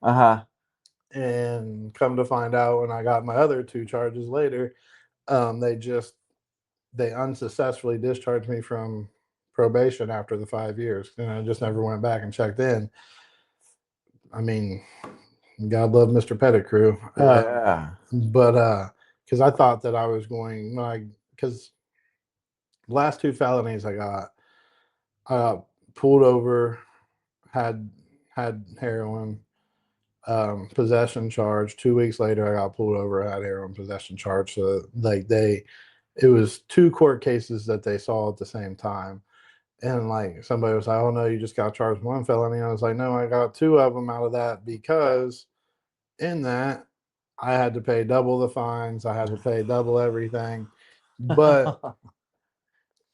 B: And come to find out, when I got my other 2 charges later, they unsuccessfully discharged me from probation after the 5 years, and I just never went back and checked in. I mean, God love Mr. Pettigrew.
A: Yeah.
B: But because I thought that I was going, because the last 2 felonies I got pulled over, had heroin, possession charge. 2 weeks later, I got pulled over, had heroin possession charge. So like it was 2 court cases that they saw at the same time. And like somebody was like, "Oh no, you just got charged with 1 felony." I was like, "No, I got 2 of them out of that, because in that I had to pay double the fines. I had to pay double everything." But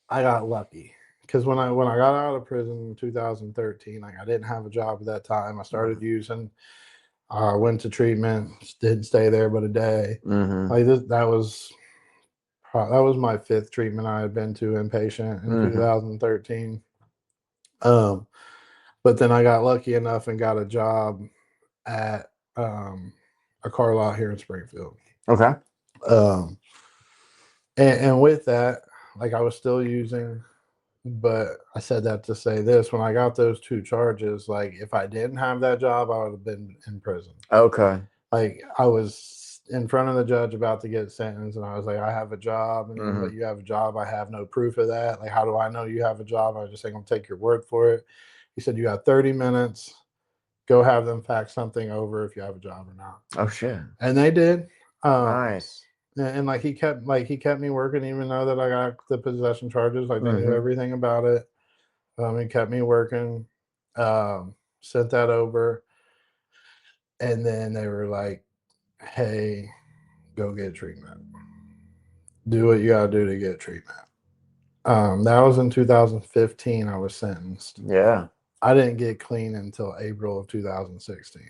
B: I got lucky, because when I got out of prison in 2013, like I didn't have a job at that time. I started using. Went to treatment. Didn't stay there but a day. Like that was that was my 5th treatment I had been to inpatient in 2013. But then I got lucky enough and got a job at a car lot here in Springfield.
A: Okay.
B: And with that, like I was still using, but I said that to say this: when I got those 2 charges, like if I didn't have that job, I would have been in prison.
A: Okay.
B: Like I was in front of the judge about to get sentenced, and I was like, I have a job, and he was like, you have a job. I have no proof of that. Like, how do I know you have a job? I was just saying, I'm gonna take your word for it. He said, you got 30 minutes. Go have them fax something over if you have a job or not.
A: Oh shit.
B: And they did.
A: Nice.
B: And like he kept me working, even though that I got the possession charges. Like they knew everything about it. He kept me working. Sent that over, and then they were like, "Hey, go get treatment. Do what you gotta do to get treatment." That was in 2015. I was sentenced.
A: Yeah.
B: I didn't get clean until April of 2016.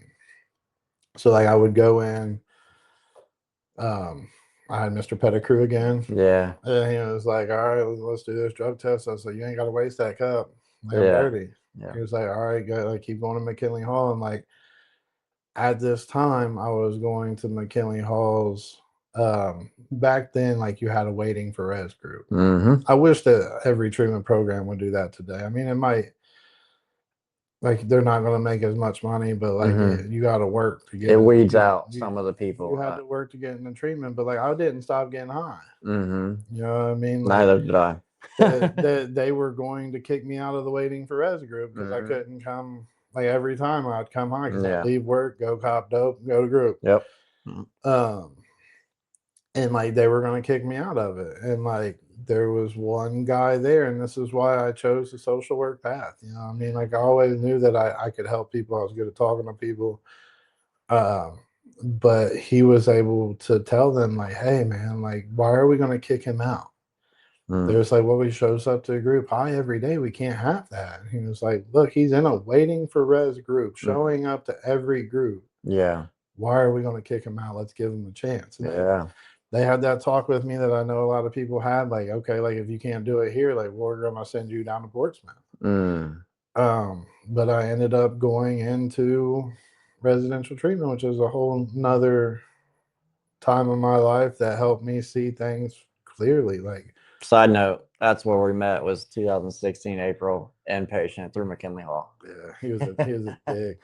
B: So like I would go in. I had Mr. Pettigrew again.
A: Yeah.
B: And he was like, all right, let's do this drug test. I was like, you ain't got to waste that cup. Like, I'm dirty.
A: Yeah.
B: He was like, all right, go, like, keep going to McKinley Hall. And like, at this time, I was going to McKinley Hall's. Back then, like, you had a waiting for res group. I wish that every treatment program would do that today. I mean, it might, like, they're not going to make as much money, but like, you got to work to get
A: it. Weeds out some of the people.
B: You had to work to get into treatment, but like, I didn't stop getting high. You know what I mean?
A: Like, neither did I.
B: they were going to kick me out of the waiting for res group because I couldn't come. Like every time I'd come high because I'd leave work, go cop dope, go to group.
A: Yep.
B: And like they were going to kick me out of it, and like there was one guy there, and this is why I chose the social work path. You know what I mean? Like I always knew that I could help people. I was good at talking to people. But he was able to tell them like, hey man, like why are we going to kick him out? There's like, well, he shows up to a group high every day. We can't have that. He was like, look, he's in a waiting for res group, showing up to every group.
A: Yeah.
B: Why are we going to kick him out? Let's give him a chance. And they had that talk with me that I know a lot of people had. Like, okay, like if you can't do it here, like we're going to send you down to Portsmouth. But I ended up going into residential treatment, which is a whole nother time in my life that helped me see things clearly. Like,
A: side note, that's where we met, was 2016 April, inpatient through McKinley Hall.
B: Yeah, he was a dick,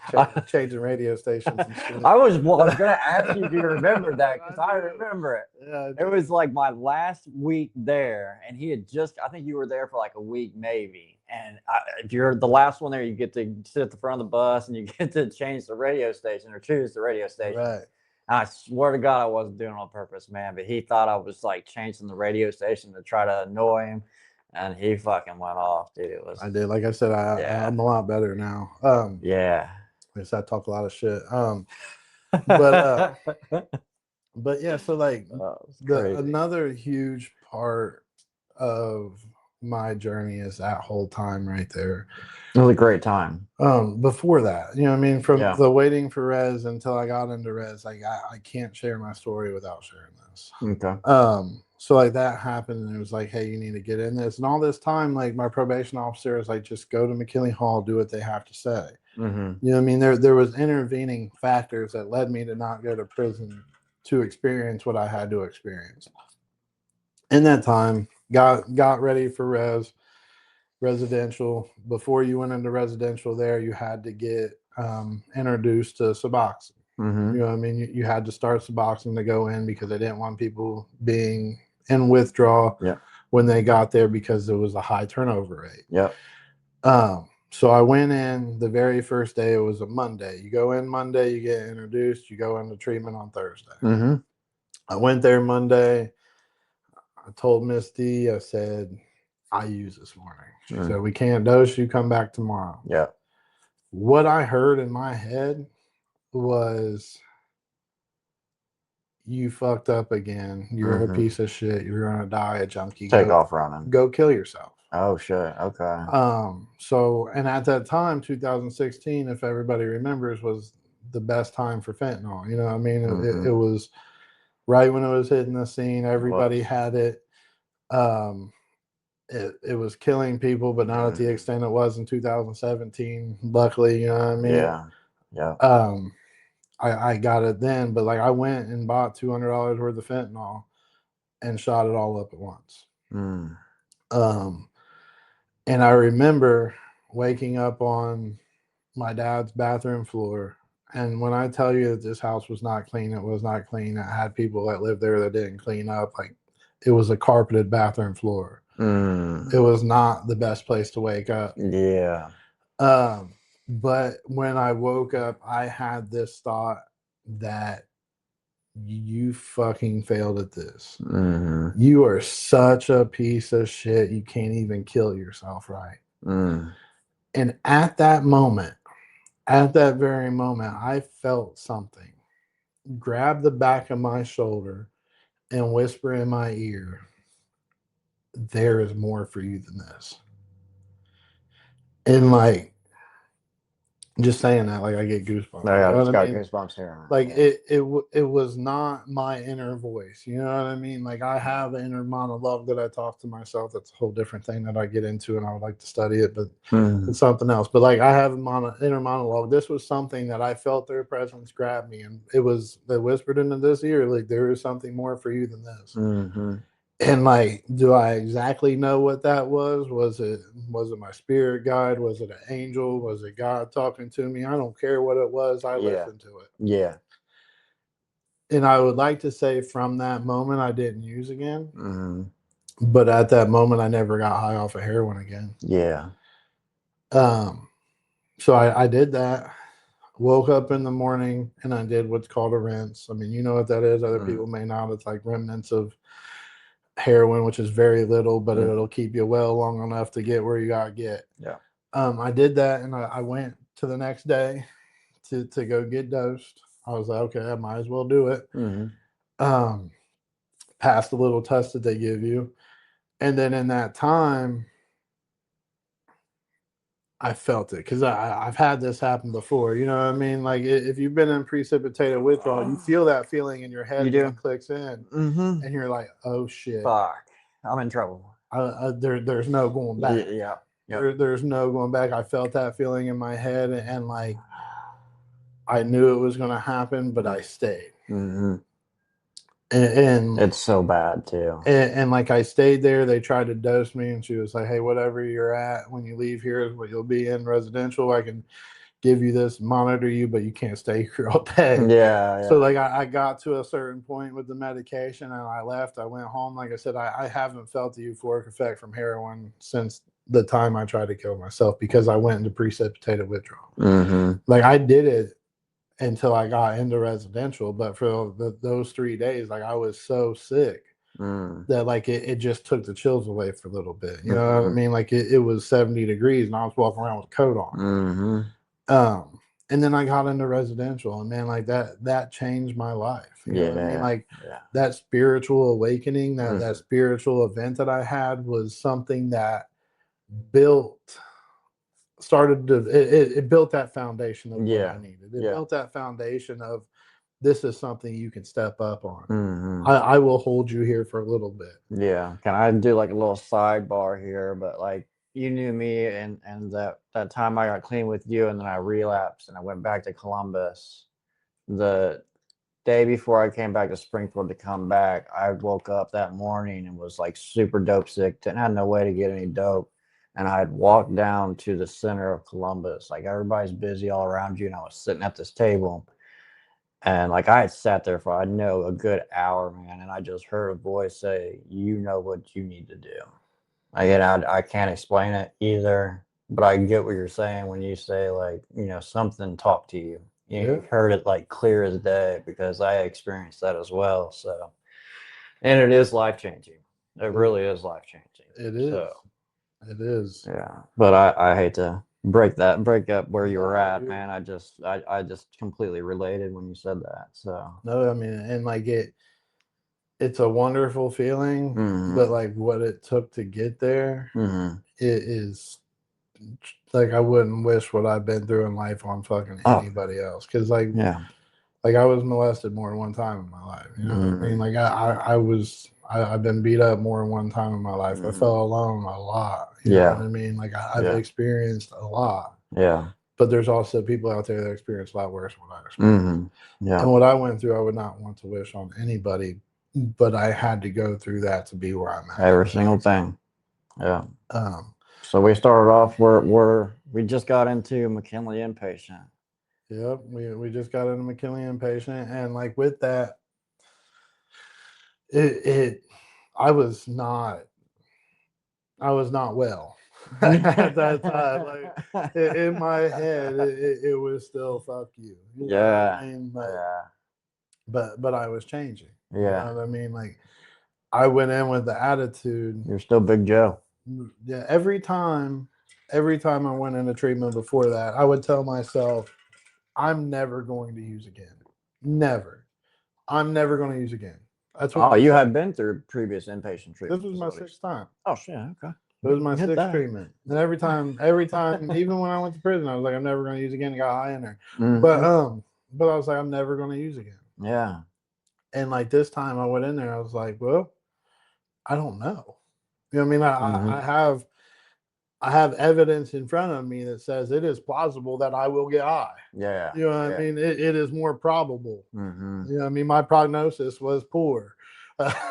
B: changing radio stations and shit.
A: I was going to ask you if you remember that, because I remember it.
B: Yeah,
A: it was like my last week there, and he had just, I think you were there for like a week maybe. And if you're the last one there, you get to sit at the front of the bus and you get to change the radio station or choose the radio station.
B: Right.
A: I swear to God, I wasn't doing it on purpose, man. But he thought I was like changing the radio station to try to annoy him, and he fucking went off, dude. It was.
B: I did. Like I said, I'm a lot better now.
A: Yeah.
B: Because I talk a lot of shit. But yeah. So like, another huge part of my journey is that whole time right there.
A: It was a great time.
B: Before that, you know what I mean? From the waiting for res until I got into res, like I can't share my story without sharing this.
A: Okay.
B: So like that happened, and it was like, hey, you need to get in this. And all this time, like my probation officer is like, just go to McKinley Hall, do what they have to say. You know what I mean? There was intervening factors that led me to not go to prison to experience what I had to experience. In that time, got ready for residential. Before you went into residential there, you had to get introduced to Suboxone. You know what I mean? You had to start Suboxone to go in because they didn't want people being in withdrawal when they got there because there was a high turnover rate. So I went in the very first day. It was a Monday. You go in Monday, you get introduced, you go into treatment on Thursday. I went there Monday. I told Miss D, I said, I use this morning. She said, we can't dose you, come back tomorrow. What I heard in my head was, you fucked up again. You're a piece of shit. You're gonna die a junkie.
A: Take off running.
B: Go kill yourself.
A: Oh shit. Okay.
B: So, and at that time, 2016, if everybody remembers, was the best time for fentanyl. You know what I mean? It was right when it was hitting the scene. Everybody had it. Um, it was killing people, but not at the extent it was in 2017. Luckily, you know what I mean?
A: Yeah. Yeah.
B: I got it then, but like I went and bought $200 worth of fentanyl and shot it all up at once.
A: Mm.
B: And I remember waking up on my dad's bathroom floor. And when I tell you that this house was not clean, it was not clean. I had people that lived there that didn't clean up. Like it was a carpeted bathroom floor. It was not the best place to wake up.
A: Yeah.
B: But when I woke up, I had this thought that you fucking failed at this. You are such a piece of shit. You can't even kill yourself, right? And at that moment, at that very moment, I felt something grab the back of my shoulder and whisper in my ear, there is more for you than this. And like, just saying that, like I get goosebumps.
A: I
B: You know what
A: got
B: I mean?
A: goosebumps here.
B: Like it was not my inner voice. You know what I mean? Like I have an inner monologue that I talk to myself. That's a whole different thing that I get into, and I would like to study it, but it's something else. But like I have inner monologue. This was something that I felt their presence grab me, and it was they whispered into this ear, like there is something more for you than this. And like, do I exactly know what that was? Was it my spirit guide? Was it an angel? Was it God talking to me? I don't care what it was. I listened to it.
A: Yeah.
B: And I would like to say from that moment, I didn't use again. But at that moment, I never got high off of heroin again.
A: Yeah.
B: So I did that. Woke up in the morning and I did what's called a rinse. I mean, you know what that is. Other people may not. It's like remnants of heroin, which is very little, but it'll keep you well long enough to get where you gotta get.
A: Yeah.
B: I did that, and I went to the next day to go get dosed. I was like, okay, I might as well do it. Passed the little test that they give you, and then in that time, I felt it because I've had this happen before. You know what I mean? Like if you've been in precipitated withdrawal, you feel that feeling in your head when it clicks in, and you're like, "Oh shit,
A: fuck, I'm in trouble."
B: There's no going back.
A: Yeah,
B: there's no going back. I felt that feeling in my head, and like I knew it was going to happen, but I stayed. And
A: it's so bad too.
B: And like I stayed there. They tried to dose me, and she was like, "Hey, whatever you're at when you leave here is what you'll be in residential. I can give you this, monitor you, but you can't stay here all day."
A: Yeah.
B: So like I got to a certain point with the medication, and I left. I went home. Like I said, I haven't felt the euphoric effect from heroin since the time I tried to kill myself because I went into precipitated withdrawal. Like I did it until I got into residential, but for those 3 days, like I was so sick that like it just took the chills away for a little bit. You know what I mean? Like it was 70 degrees and I was walking around with a coat on. And then I got into residential, and man, like that changed my life. You know what I mean? Like that spiritual awakening, that spiritual event that I had was something that started to it built that foundation of what I needed. It built that foundation of this is something you can step up on. I will hold you here for a little bit.
A: Yeah. Can I do like a little sidebar here? But like you knew me and that time I got clean with you and then I relapsed and I went back to Columbus. The day before I came back to Springfield to come back, I woke up that morning and was like super dope sick. Didn't have no way to get any dope. And I had walked down to the center of Columbus. Like everybody's busy all around you. And I was sitting at this table. And like I had sat there for I know a good hour, man. And I just heard a voice say, "You know what you need to do." Again, I can't explain it either, but I get what you're saying when you say like, something talked to you. You heard it like clear as day because I experienced that as well. So, and it is life changing. It really is life changing.
B: It is.
A: So,
B: it is.
A: Yeah, but I hate to break up where you were at, man. I just completely related when you said that. So
B: no, I mean, and like it's a wonderful feeling, but like what it took to get there, it is like I wouldn't wish what I've been through in life on fucking anybody else. Because like I was molested more than one time in my life. You know what I mean? Like I was I've been beat up more than one time in my life. I
A: Mhm.
B: fell alone a lot. You know what I mean? Like I've
A: Yeah.
B: experienced a lot,
A: Yeah.
B: but there's also people out there that experience a lot worse than what I experienced.
A: Yeah.
B: And what I went through, I would not want to wish on anybody, but I had to go through that to be where I'm at.
A: Every single thing. Yeah.
B: Um,
A: So we started off we just got into McKinley inpatient.
B: yep, we just got into McKinley inpatient, and like with that, it I was not well at that time. Like in my head, it was still fuck you. You know what I
A: Yeah.
B: mean? Like,
A: Yeah.
B: but I was changing. You
A: Yeah.
B: know what I mean? Like I went in with the attitude.
A: You're still Big Joe.
B: Yeah, every time I went into treatment before that, I would tell myself, I'm never going to use again. Never. I'm never going to use again. That's what
A: Oh,
B: I
A: you
B: said.
A: had been through previous inpatient
B: This
A: treatment
B: was my
A: facilities.
B: 6th time.
A: Oh shit. Okay.
B: It was my
A: Hit
B: 6th
A: that.
B: treatment. And every time, even when I went to prison, I was like, I'm never going to use again. I got high in there.
A: Mhm.
B: But I was like, I'm never going to use again.
A: Yeah.
B: And like this time I went in there, I was like, well, I don't know. You know what I mean? I have evidence in front of me that says it is plausible that I will get high.
A: Yeah.
B: You know what I mean? It is more probable.
A: Mm-hmm.
B: You know what I mean? My prognosis was poor.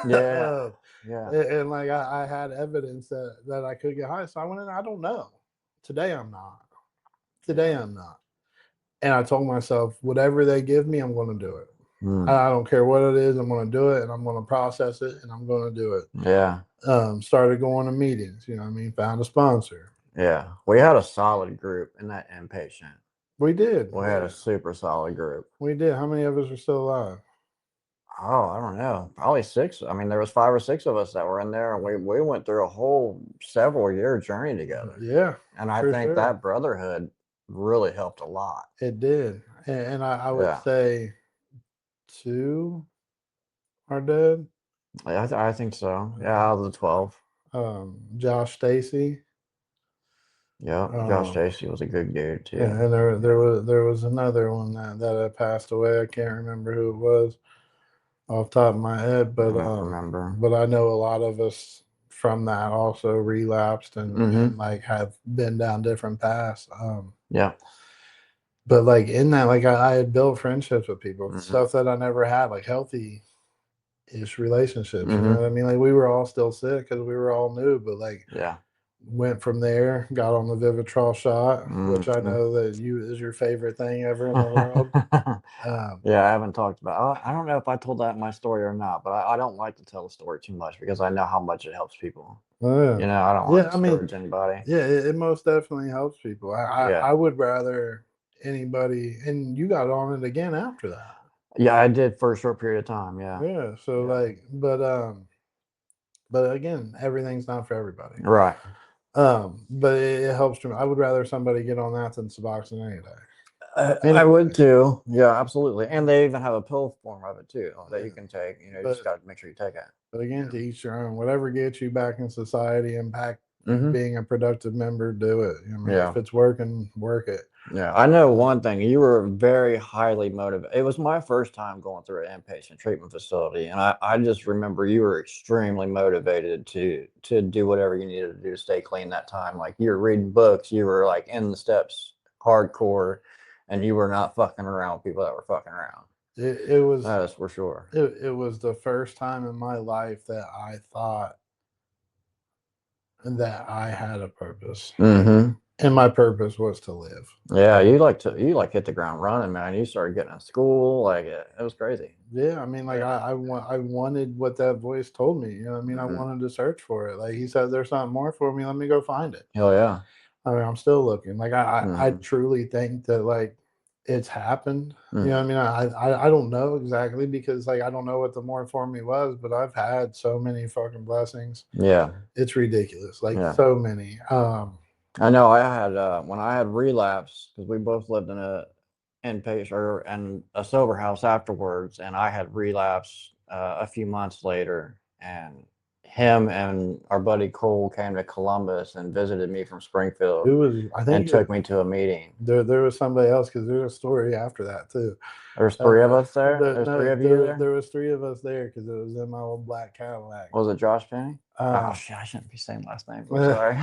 A: Yeah. Yeah.
B: And like I had evidence that I could get high. So I went in, I don't know. Today I'm not. Today I'm not. And I told myself, whatever they give me, I'm going to do it. I don't care what it is. I'm going to do it, and I'm going to process it, and I'm going to do it.
A: Yeah.
B: Started going to meetings. You know what I mean? Found a sponsor.
A: Yeah. We had a solid group in that inpatient.
B: We did.
A: We had a super solid group.
B: We did. How many of us are still alive?
A: Oh, I don't know. Probably 6. I mean, there was 5 or 6 of us that were in there, and we went through a whole several-year journey together.
B: Yeah.
A: And I think that brotherhood really helped a lot.
B: It did. And I would say 2 are dead.
A: I think so. Yeah, out of the 12.
B: Josh Stacy.
A: Yeah, Josh Stacy was a good dude too.
B: And there was another one that had passed away. I can't remember who it was off the top of my head, but
A: I don't remember.
B: But I know a lot of us from that also relapsed and like have been down different paths.
A: Yeah.
B: But like in that, like I had built friendships with people, stuff that I never had, like healthy-ish relationships. You know what I mean? Like we were all still sick because we were all new, but like went from there, got on the Vivitrol shot, which I know that is your favorite thing ever in the world.
A: Yeah, I haven't talked about. I don't know if I told that in my story or not, but I don't like to tell the story too much because I know how much it helps people.
B: Yeah.
A: You know, I don't want to discourage anybody.
B: Yeah, it most definitely helps people. I would rather anybody, and you got on it again after that.
A: Yeah, I did for a short period of time. Yeah.
B: Yeah. So like, but again, everything's not for everybody.
A: Right.
B: But it helps me. I would rather somebody get on that than Suboxone any day.
A: I would too. Yeah, absolutely. And they even have a pill form of it too that you can take. You know, you just got to make sure you take it.
B: But again, to each your own. Whatever gets you back in society and back being a productive member, do it. I mean, if it's working, work it.
A: Yeah, I know one thing. You were very highly motivated. It was my first time going through an inpatient treatment facility, and I just remember you were extremely motivated to do whatever you needed to do to stay clean that time. Like you were reading books, you were like in the steps hardcore, and you were not fucking around with people that were fucking around.
B: It was,
A: that is for sure.
B: It was the first time in my life that I thought that I had a purpose. And my purpose was to live.
A: Yeah, you hit the ground running, man. You started getting in school, like it was crazy.
B: Yeah, I mean, like I wanted what that voice told me. You know what I mean? I wanted to search for it. Like he said, there's something more for me. Let me go find it.
A: Hell yeah.
B: I mean, I'm still looking. Like I truly think that like it's happened. You know what I mean? I don't know exactly because like I don't know what the more for me was, but I've had so many fucking blessings.
A: Yeah.
B: It's ridiculous. Like so many.
A: I know I had when I had relapse because we both lived in a inpatient and a sober house afterwards, and I had relapse a few months later, and him and our buddy Cole came to Columbus and visited me from Springfield
B: It was, I
A: and
B: think,
A: took me to a meeting.
B: there was somebody else because there's a story after that too.
A: There's three of us there.
B: The,
A: There's
B: no,
A: three of you there.
B: there was three of us there because it was in my old black Cadillac.
A: Was it Josh Penny?
B: Uh,
A: Oh shit! I shouldn't be saying last names. I'm
B: it,
A: sorry.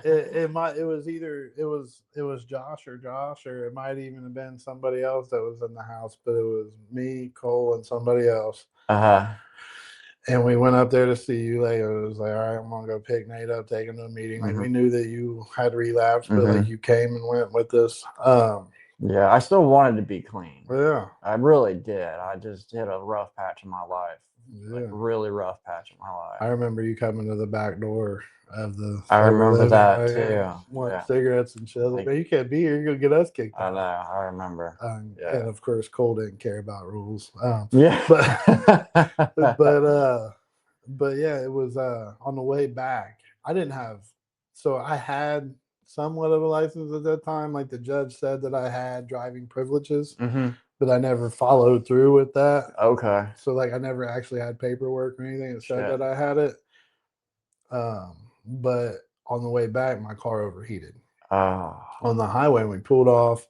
B: it was either it was Josh, or it might even have been somebody else that was in the house, but it was me, Cole, and somebody else.
A: Uh-huh.
B: And we went up there to see you. Like, it was like, all right, I'm gonna go pick Nate up, take him to a meeting. Like, we knew that you had relapsed, but like you came and went with us.
A: Yeah, I still wanted to be clean.
B: Yeah,
A: I really did. I just hit a rough patch in my life.
B: yeah.
A: Like really rough patch in my life.
B: I remember you coming to the back door of the.
A: I remember
B: living,
A: that
B: like,
A: too.
B: Want
A: Yeah.
B: cigarettes and shit. Like,
A: Like,
B: you can't be here. You're gonna get us kicked
A: I
B: out.
A: know. I remember. Yeah.
B: And of course, Cole didn't care about rules.
A: Yeah.
B: But yeah, it was on the way back. I didn't have, so I had somewhat of a license at that time. Like the judge said that I had driving privileges, but I never followed through with that.
A: Okay.
B: So like I never actually had paperwork or anything that said that I had it. But on the way back, my car overheated.
A: Oh.
B: On the highway, we pulled off,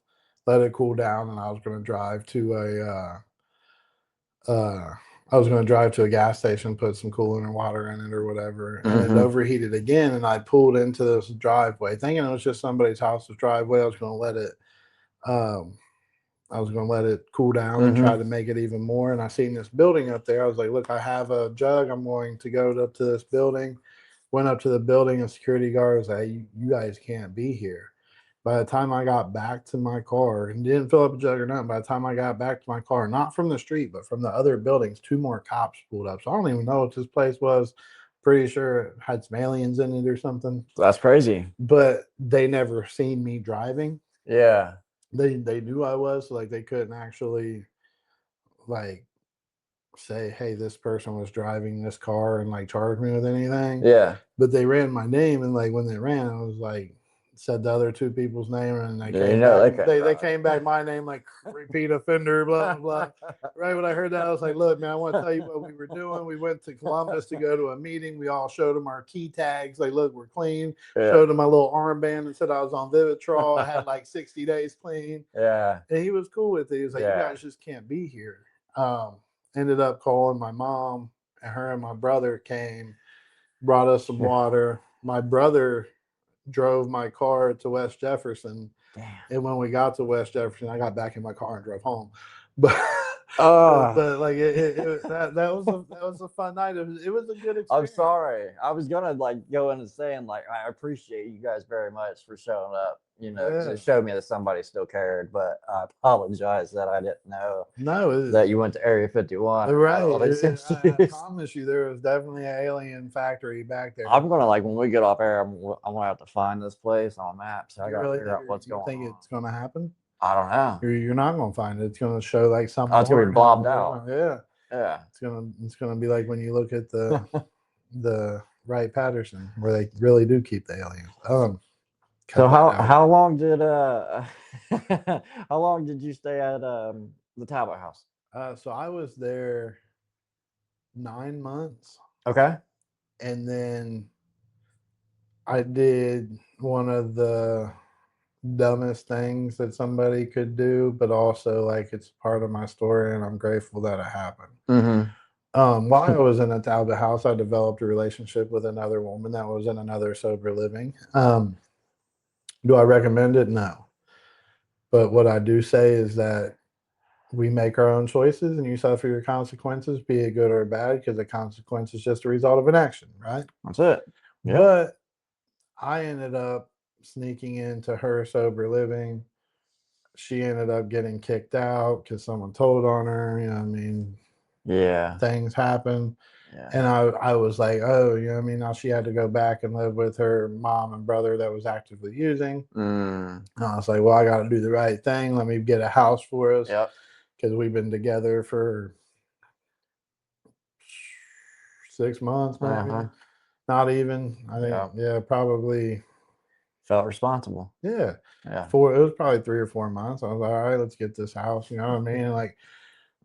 B: let it cool down, and I was going to drive to a gas station, put some coolant or water in it or whatever, and it overheated again. And I pulled into this driveway, thinking it was just somebody's house's driveway. I was going to let it cool down and try to make it even more. And I seen this building up there. I was like, look, I have a jug. I'm going to go up to this building. Went up to the building, and security guard was like, you guys can't be here. By the time I got back to my car, and didn't fill up a jug or nothing, by the time I got back to my car, not from the street, but from the other buildings, 2 more cops pulled up. So I don't even know what this place was. Pretty sure it had some aliens in it or something.
A: That's crazy.
B: But they never seen me driving.
A: Yeah.
B: They knew I was, so like they couldn't actually like say, hey, this person was driving this car and like charge me with anything.
A: Yeah.
B: But they ran my name, and like when they ran, I was like, said the other 2 people's name, and they came back. They came back my name, like repeat offender, blah blah blah. Right when I heard that, I was like, look, man, I want to tell you what we were doing. We went to Columbus to go to a meeting. We all showed them our key tags. Like, look, we're clean. Yeah. Showed him my little armband and said I was on Vivitrol. I had like 60 days clean.
A: Yeah.
B: And he was cool with it. He was like, you guys just can't be here. Ended up calling my mom, and her and my brother came, brought us some water. My brother drove my car to West Jefferson. Damn. And when we got to West Jefferson, I got back in my car and drove home. But like that was a fun night. It was a good experience.
A: I'm sorry. I was gonna like go into saying like I appreciate you guys very much for showing up. You know, because it showed me that somebody still cared. But I apologize that I didn't know that you went to Area 51.
B: Right. I promise you, there was definitely an alien factory back there.
A: I'm gonna like when we get off air, I'm gonna have to find this place on maps. So I gotta figure out what's going on.
B: You think it's gonna happen?
A: I don't know.
B: You're not gonna find it. It's gonna show like something.
A: Oh, it's gonna be blobbed out.
B: Yeah. It's gonna be like when you look at the Wright-Patterson, where they really do keep the aliens.
A: So how long did how long did you stay at the Talbot house?
B: So I was there 9 months.
A: Okay.
B: And then I did one of the dumbest things that somebody could do, but also like it's part of my story, and I'm grateful that it happened. While I was in a Talbot house, I developed a relationship with another woman that was in another sober living. Do I recommend it? No. But what I do say is that we make our own choices, and you suffer your consequences, be it good or bad, because the consequence is just a result of an action, right?
A: That's it.
B: Yep. But I ended up sneaking into her sober living. She ended up getting kicked out because someone told on her. You know what I mean?
A: Yeah.
B: Things happen. Yeah. And I was like, oh, you know what I mean? Now she had to go back and live with her mom and brother that was actively using. And I was like, well, I got to do the right thing. Let me get a house for us.
A: Yep.
B: Because we've been together for 6 months, maybe. Not even. I think, probably.
A: Felt responsible.
B: Yeah. It was probably 3 or 4 months. I was like, all right, let's get this house. You know what I mean? Like,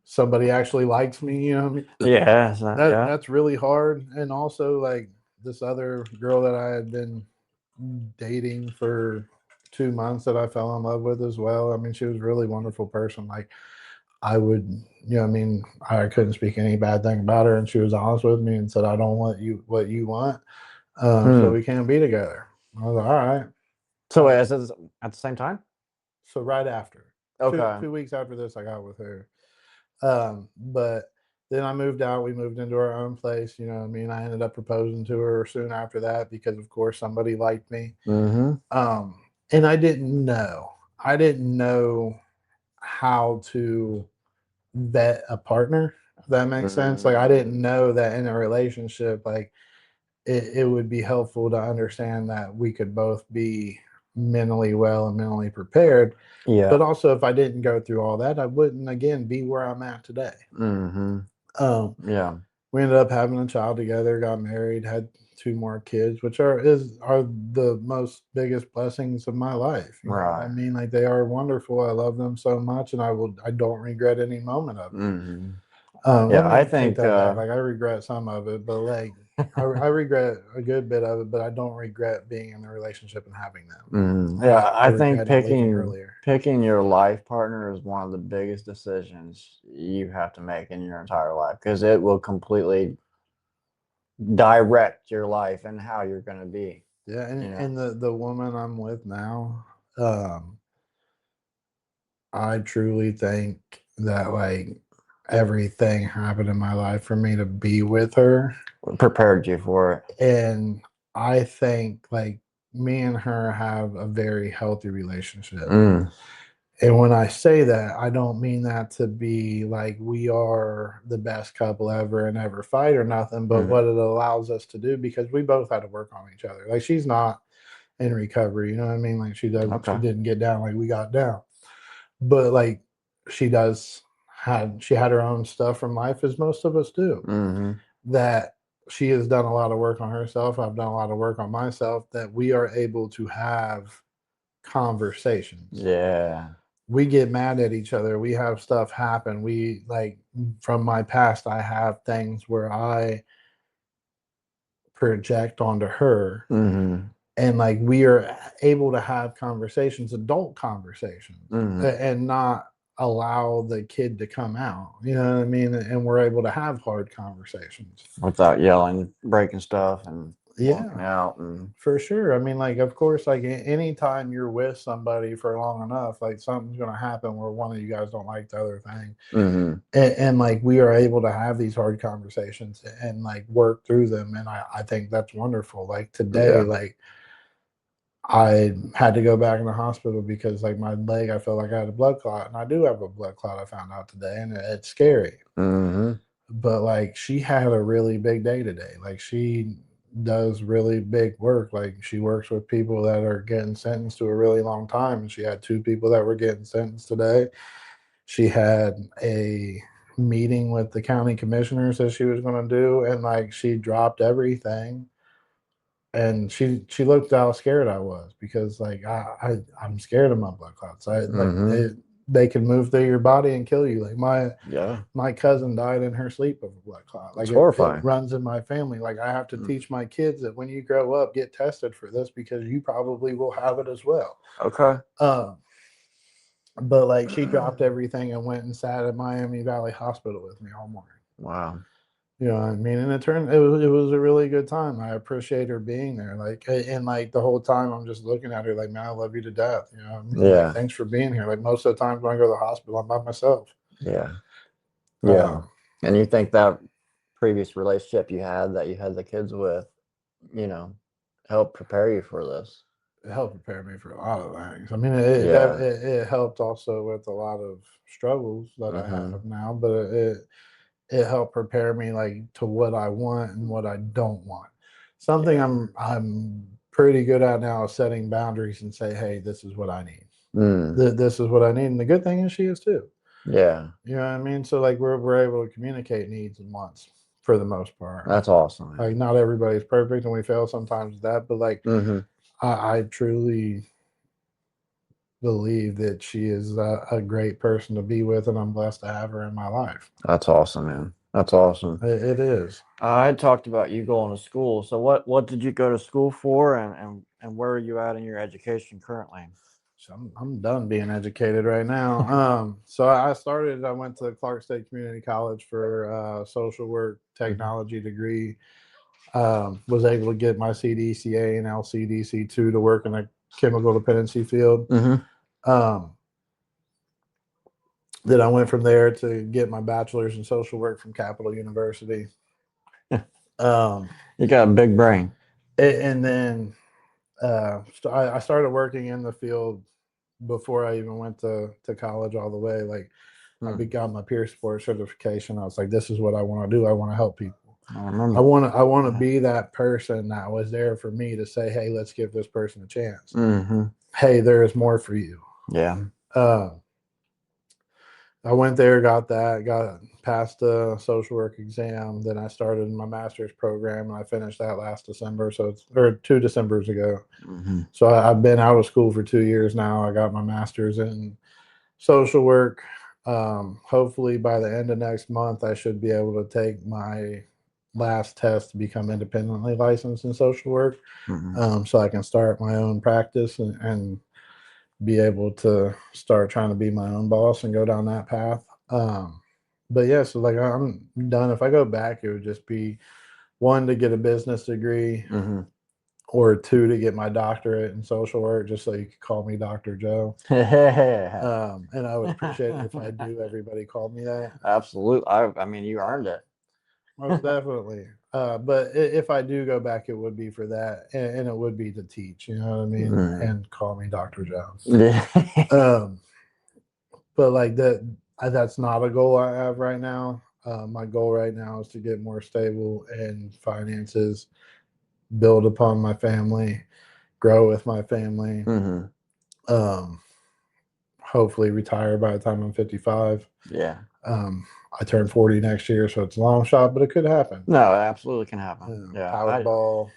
B: somebody actually likes me, you know what I mean?
A: Yeah, yeah.
B: That's really hard. And also like this other girl that I had been dating for 2 months that I fell in love with as well. I mean, she was a really wonderful person. Like I would, you know, I mean, I couldn't speak any bad thing about her, and she was honest with me and said, "I don't want you what you want, so
A: Hmm.
B: we can't be together." I was like, "All right."
A: So wait, is this at the same time?
B: So right after two
A: Okay.
B: 2 weeks after this, I got with her. But then I moved out. We moved into our own place. You know, what I mean, I ended up proposing to her soon after that because, of course, somebody liked me.
A: Mm-hmm.
B: And I didn't know. I didn't know how to vet a partner, if that makes sense. Like I didn't know that in a relationship, like it would be helpful to understand that we could both be mentally well and mentally prepared.
A: Yeah.
B: But also if I didn't go through all that, I wouldn't again be where I'm at today.
A: Mm-hmm.
B: Um,
A: Yeah.
B: we ended up having a child together, got married, had two more kids, which are the most biggest blessings of my life. You know what I
A: Right.
B: mean? Like they are wonderful. I love them so much, and I don't regret any moment of it.
A: Mm-hmm.
B: Let
A: Yeah, I
B: me take
A: think
B: that back. Like I regret some of it, but like I regret a good bit of it, but I don't regret being in the relationship and having them.
A: yeah,
B: I
A: I think
B: regretted leaving
A: picking
B: earlier.
A: picking your life partner is one of the biggest decisions you have to make in your entire life because it will completely direct your life and how you're going to be,
B: Yeah,
A: you know.
B: and the woman I'm with now, I truly think that like everything happened in my life for me to be with her.
A: Prepared you for it.
B: And I think like me and her have a very healthy relationship.
A: Mm,
B: And when I say that, I don't mean that to be like we are the best couple ever and ever fight or nothing, but
A: mm,
B: what it allows us to do because we both had to work on each other. Like she's not in recovery, you know what I mean? Like she
A: okay.
B: didn't get down like we got down. But like she does she had her own stuff from life as most of us do.
A: Mm-hmm.
B: That she has done a lot of work on herself. I've done a lot of work on myself that we are able to have conversations.
A: Yeah.
B: We get mad at each other. We have stuff happen. We like from my past, I have things where I project onto her
A: Mm-hmm.
B: and like we are able to have conversations, adult conversations,
A: Mm-hmm.
B: and not allow the kid to come out. You know what I mean? And we're able to have hard conversations.
A: Without yelling, breaking stuff, and walking
B: Yeah,
A: out, and
B: for sure. I mean, like, of course, like anytime you're with somebody for long enough, like something's going to happen where one of you guys don't like the other thing.
A: mm-hmm.
B: And like we are able to have these hard conversations and like work through them. And I think that's wonderful. Like today,
A: Yeah.
B: like I had to go back in the hospital because like my leg, I felt like I had a blood clot, and I do have a blood clot. I found out today, and it's scary.
A: Mm-hmm.
B: But like she had a really big day today. Like she does really big work. Like she works with people that are getting sentenced to a really long time, and she had two people that were getting sentenced today. She had a meeting with the county commissioners that she was going to do, and like she dropped everything and she looked how scared I was because like I'm scared of my blood clots. I like
A: Mm-hmm.
B: they can move through your body and kill you. Like
A: Yeah.
B: my cousin died in her sleep of a blood clot.
A: It's
B: Like it
A: horrifying.
B: runs in my family. Like I have to
A: Mm.
B: teach my kids that when you grow up, get tested for this because you probably will have it as well.
A: Okay.
B: Um, but like she dropped everything and went and sat at Miami Valley Hospital with me all morning.
A: Wow.
B: You know what I mean? And it was a really good time. I appreciate her being there. Like and like the whole time I'm just looking at her like, man, I love you to death. You know what I mean? Like
A: Yeah.
B: thanks for being here. Like most of the times when I go to the hospital, I'm by myself.
A: Yeah. Yeah.
B: Um,
A: And you think that previous relationship you had that you had the kids with, you know, helped prepare you for this?
B: it helped prepare me for a lot of things. I mean,
A: Yeah.
B: it helped also with a lot of struggles that I
A: Mm-hmm.
B: have now, but it helped prepare me like to what I want and what I don't want. Something
A: Yeah.
B: I'm pretty good at now is setting boundaries and say, hey, this is what I need.
A: Mm.
B: This is what I need. And the good thing is she is too.
A: Yeah.
B: You know what I mean? So like we're able to communicate needs and wants for the most part.
A: That's awesome,
B: Like
A: man.
B: not everybody's perfect and we fail sometimes at that, but like
A: Mm-hmm.
B: I truly believe that she is a great person to be with, and I'm blessed to have her in my life.
A: That's awesome, man. That's awesome.
B: It is.
A: I had talked about you going to school. So what did you go to school for, and where are you at in your education currently?
B: So I'm done being educated right now. So I went to Clark State Community College for social work technology degree. Was able to get my CDCA and LCDC2 to work in a chemical dependency field. Um, then I went from there to get my bachelor's in social work from Capital University.
A: You got a big brain.
B: And then I started working in the field before I even went to college all the way. Like I got my peer support certification. I was like, this is what I want to do. I want to help people.
A: I remember.
B: I want to be that person that was there for me to say, hey, let's give this person a chance. Hey, there is more for you.
A: Yeah.
B: I went there, got passed the social work exam. Then I started my master's program, and I finished that last December. Or 2 Decembers ago. So I've been out of school for 2 years now. I got my master's in social work. Hopefully by the end of next month, I should be able to take my last test to become independently licensed in social work. So I can start my own practice and be able to start trying to be my own boss and go down that path. But yeah, so like I'm done. If I go back, it would just be 1 to get a business degree, or 2 to get my doctorate in social work, just so you could call me Dr. Joe. And I would appreciate it if I do. Everybody called me that.
A: Absolutely. I mean, you earned it.
B: Most definitely. But if I do go back, it would be for that, and it would be to teach. You know what I mean? And call me Dr. Jones. But like that's not a goal I have right now. My goal right now is to get more stable in finances, build upon my family, grow with my family. Hopefully retire by the time I'm 55.
A: Yeah.
B: I turn 40 next year, so it's a long shot, but it could happen.
A: No, it absolutely can happen. Yeah.
B: Powerball.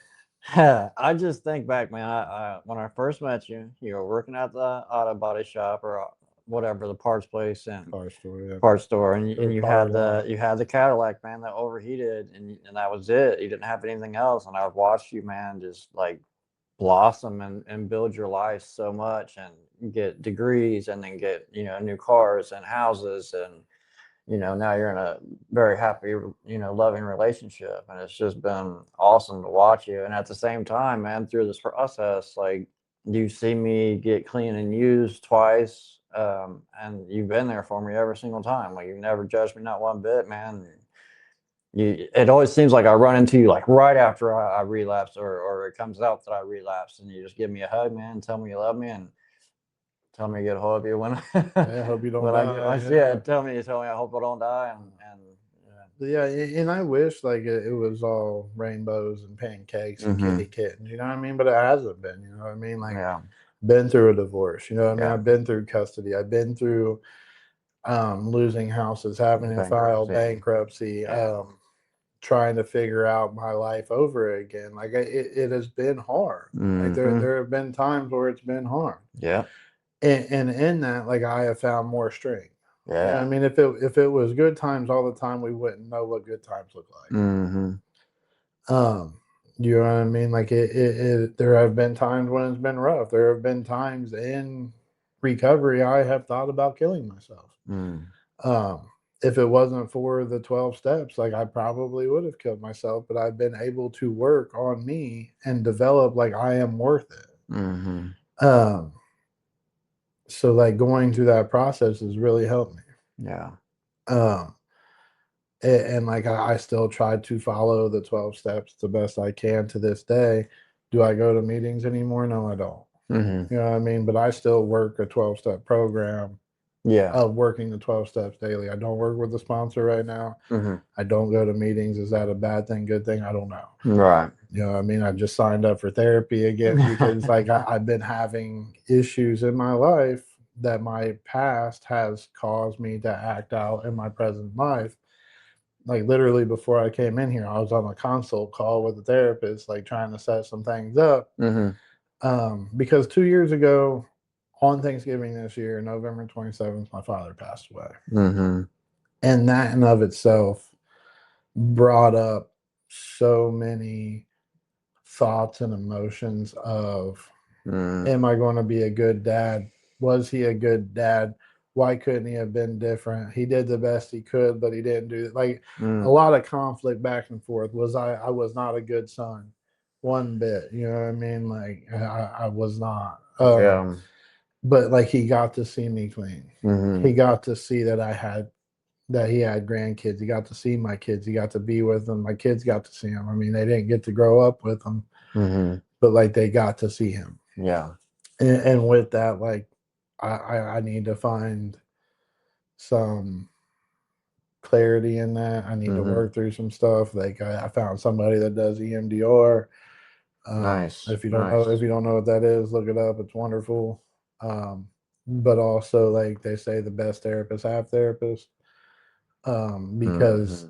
A: I just think back, man. I when I first met you, you were working at the auto body shop or whatever, the parts place and parts store, and you had the Cadillac, man, that overheated, and that was it. You didn't have anything else, and I've watched you, man, just like blossom and build your life so much, and get degrees, and then get new cars and houses, and now you're in a very happy, loving relationship. And it's just been awesome to watch you. And at the same time, man, through this process, like you see me get clean and used twice. And you've been there for me every single time. Like you've never judged me, not one bit, man. It always seems like I run into you like right after I relapse, or it comes out that I relapse, and you just give me a hug, man, and tell me you love me, and tell me to get a hold of you when
B: I hope you don't die.
A: Tell me I hope I don't die,
B: and I wish like it was all rainbows and pancakes and kitty kittens, you know what I mean? But it hasn't been, you know what I mean? Like been through a divorce, you know what I mean? I've been through custody. I've been through losing houses, having to file bankruptcy, trying to figure out my life over again. Like it has been hard. Like there have been times where it's been hard.
A: Yeah.
B: And in that, like I have found more strength.
A: Yeah.
B: I mean, if it was good times all the time, we wouldn't know what good times look like. You know what I mean? Like there have been times when it's been rough. There have been times in recovery I have thought about killing myself. If it wasn't for the 12 steps, like I probably would have killed myself, but I've been able to work on me and develop like I am worth it. So like going through that process has really helped me.
A: Yeah.
B: And like I still try to follow the 12 steps the best I can to this day. Do I go to meetings anymore? No, I don't. You know what I mean? But I still work a 12-step program. Of working the 12 steps daily. I don't work with a sponsor right now. I don't go to meetings. Is that a bad thing, good thing? I don't know.
A: Right.
B: You know what I mean? I just signed up for therapy again because like I've been having issues in my life that my past has caused me to act out in my present life. Like literally before I came in here, I was on a consult call with a therapist, like trying to set some things up. Because 2 years ago, on Thanksgiving this year, November 27th, my father passed away.
A: Mm-hmm.
B: And that in of itself brought up so many thoughts and emotions of, am I going to be a good dad? Was he a good dad? Why couldn't he have been different? He did the best he could, but he didn't do it. Like a lot of conflict back and forth. I was not a good son one bit. You know what I mean? Like I was not.
A: Yeah.
B: But like he got to see me clean.
A: Mm-hmm.
B: He got to see that he had grandkids. He got to see my kids. He got to be with them. My kids got to see him. I mean, they didn't get to grow up with him, but like they got to see him.
A: Yeah.
B: And with that, like I need to find some clarity in that. I need to work through some stuff. Like I found somebody that does EMDR.
A: Nice.
B: If you don't know what that is, look it up. It's wonderful. But also, like they say, the best therapists have therapists, because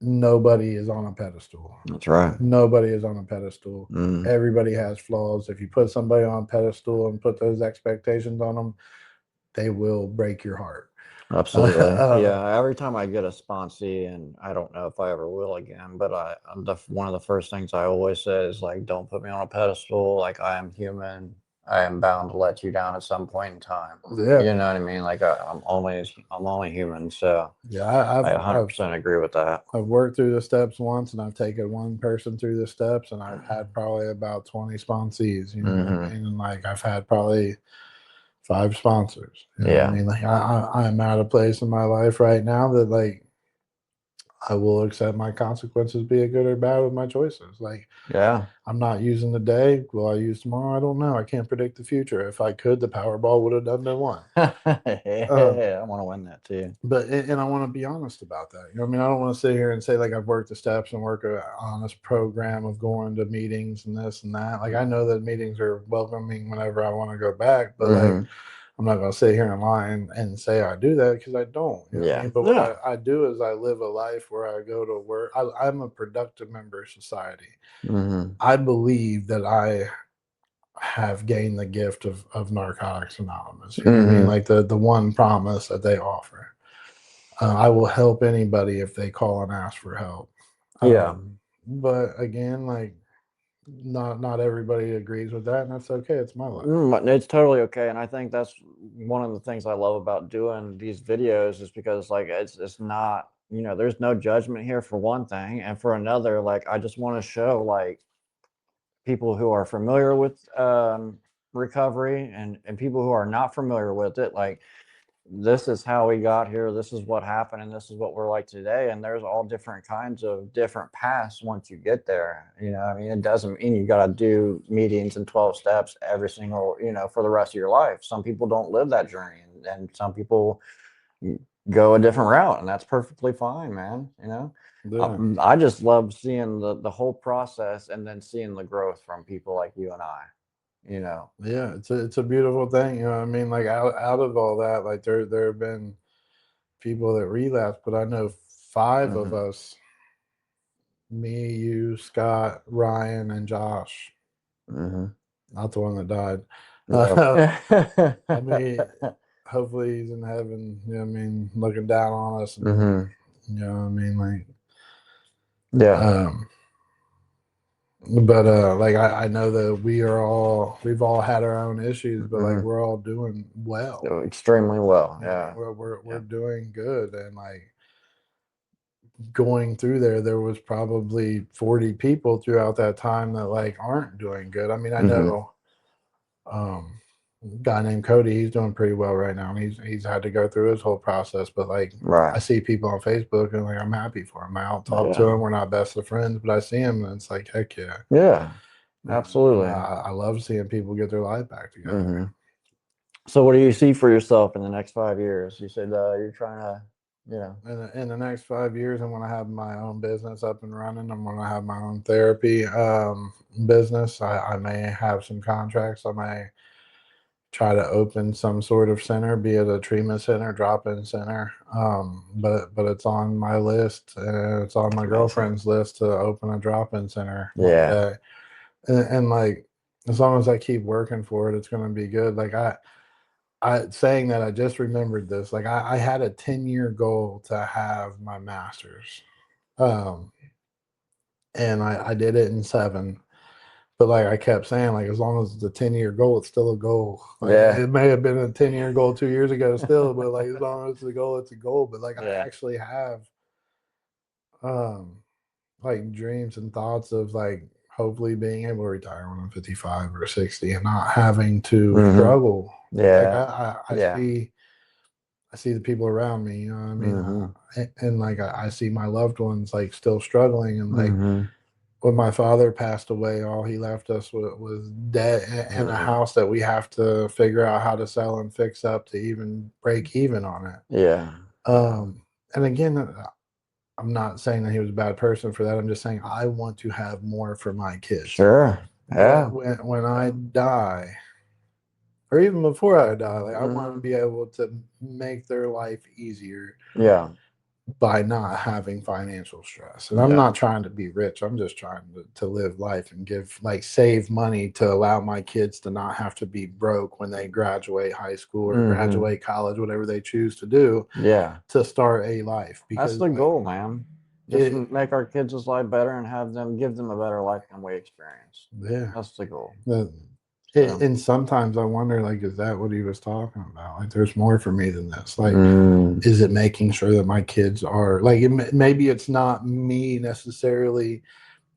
B: nobody is on a pedestal.
A: That's right.
B: Nobody is on a pedestal. Everybody has flaws. If you put somebody on a pedestal and put those expectations on them, they will break your heart.
A: Absolutely. Yeah. Every time I get a sponsee, and I don't know if I ever will again, but one of the first things I always say is like, don't put me on a pedestal. Like I am human. I am bound to let you down at some point in time.
B: Yeah.
A: You know what I mean? Like I'm only human. So
B: Yeah,
A: I 100% agree with that.
B: I've worked through the steps once, and I've taken one person through the steps, and I've had probably about 20 sponsees. You know what I mean? And like I've had probably 5 sponsors. You know what I mean? Like I'm at a place in my life right now that like I will accept my consequences, be it good or bad, with my choices. Like,
A: Yeah.
B: I'm not using the day. Will I use tomorrow? I don't know. I can't predict the future. If I could, the Powerball would have done the one.
A: Yeah, I want to win that too.
B: But and I want to be honest about that. You know what I mean? I don't want to sit here and say like I've worked the steps and work on this program of going to meetings and this and that. Like I know that meetings are welcoming whenever I want to go back, but like I'm not going to sit here and lie and say I do that, because I don't. You know what I mean? But what I do is I live a life where I go to work. I'm a productive member of society. I believe that I have gained the gift of Narcotics Anonymous. You know what I mean? Like the one promise that they offer. I will help anybody if they call and ask for help. But again, like not everybody agrees with that, and that's okay. It's my life.
A: It's totally okay, and I think that's one of the things I love about doing these videos, is because like it's not, you know, there's no judgment here, for one thing, and for another, like I just want to show like people who are familiar with recovery and people who are not familiar with it, like this is how we got here, this is what happened, and this is what we're like today. And there's all different kinds of different paths once you get there. You know, I mean, it doesn't mean you got to do meetings and 12 steps every single, you know, for the rest of your life. Some people don't live that journey, and some people go a different route, and that's perfectly fine, man. You know, I just love seeing the whole process, and then seeing the growth from people like you and I. You know,
B: yeah, it's a beautiful thing. You know what I mean? Like out of all that, like there have been people that relapsed, but I know 5 of us, me, you, Scott, Ryan, and Josh. Not the one that died. I mean, hopefully he's in heaven. You know what I mean? Looking down on us. And, you know what I mean? Like,
A: yeah.
B: But like I know that we've all had our own issues, but like we're all doing well.
A: Extremely well. Yeah.
B: We're doing good. And like going through there was probably 40 people throughout that time that like aren't doing good. I mean, I know a guy named Cody, he's doing pretty well right now. He's had to go through his whole process, but like I see people on Facebook and like I'm happy for him. I don't talk to him. We're not best of friends, but I see him and it's like, heck yeah.
A: Yeah. Absolutely.
B: I love seeing people get their life back together.
A: So what do you see for yourself in the next 5 years? You said you're trying to, you know.
B: In the next 5 years, I'm going to have my own business up and running. I'm going to have my own therapy business. I may have some contracts. I may try to open some sort of center, be it a treatment center, drop-in center. But it's on my list, and it's on my girlfriend's list to open a drop-in center one day. And like, as long as I keep working for it, it's going to be good. Like saying that, I just remembered this. Like I had a 10-year goal to have my master's. Um, and I did it in 7. But like I kept saying, like as long as it's a 10-year goal, it's still a goal. Like
A: Yeah.
B: it may have been a 10-year goal 2 years ago still, but like as long as it's a goal, it's a goal. But like I
A: Yeah.
B: actually have um like dreams and thoughts of like hopefully being able to retire when I'm 55 or 60 and not having to struggle. Like
A: Yeah.
B: I
A: Yeah.
B: see the people around me, you know what I mean?
A: Mhm.
B: And like I see my loved ones like still struggling, and like
A: Mhm.
B: when my father passed away, all he left us was debt and a house that we have to figure out how to sell and fix up to even break even on it.
A: Yeah.
B: And again, I'm not saying that he was a bad person for that. I'm just saying I want to have more for my kids.
A: Sure. Yeah.
B: When I die, or even before I die, like I want to be able to make their life easier
A: Yeah.
B: by not having financial stress. And I'm not trying to be rich. I'm just trying to live life and save money to allow my kids to not have to be broke when they graduate high school or graduate college, whatever they choose to do,
A: Yeah.
B: to start a life.
A: That's
B: Because
A: the
B: like
A: goal, man. Just
B: it,
A: make our kids' life better and give them a better life than we experienced.
B: yeah.
A: That's the goal.
B: And sometimes I wonder, like, is that what he was talking about? Like, there's more for me than this. Like, is it making sure that my kids are like? Maybe it's not me necessarily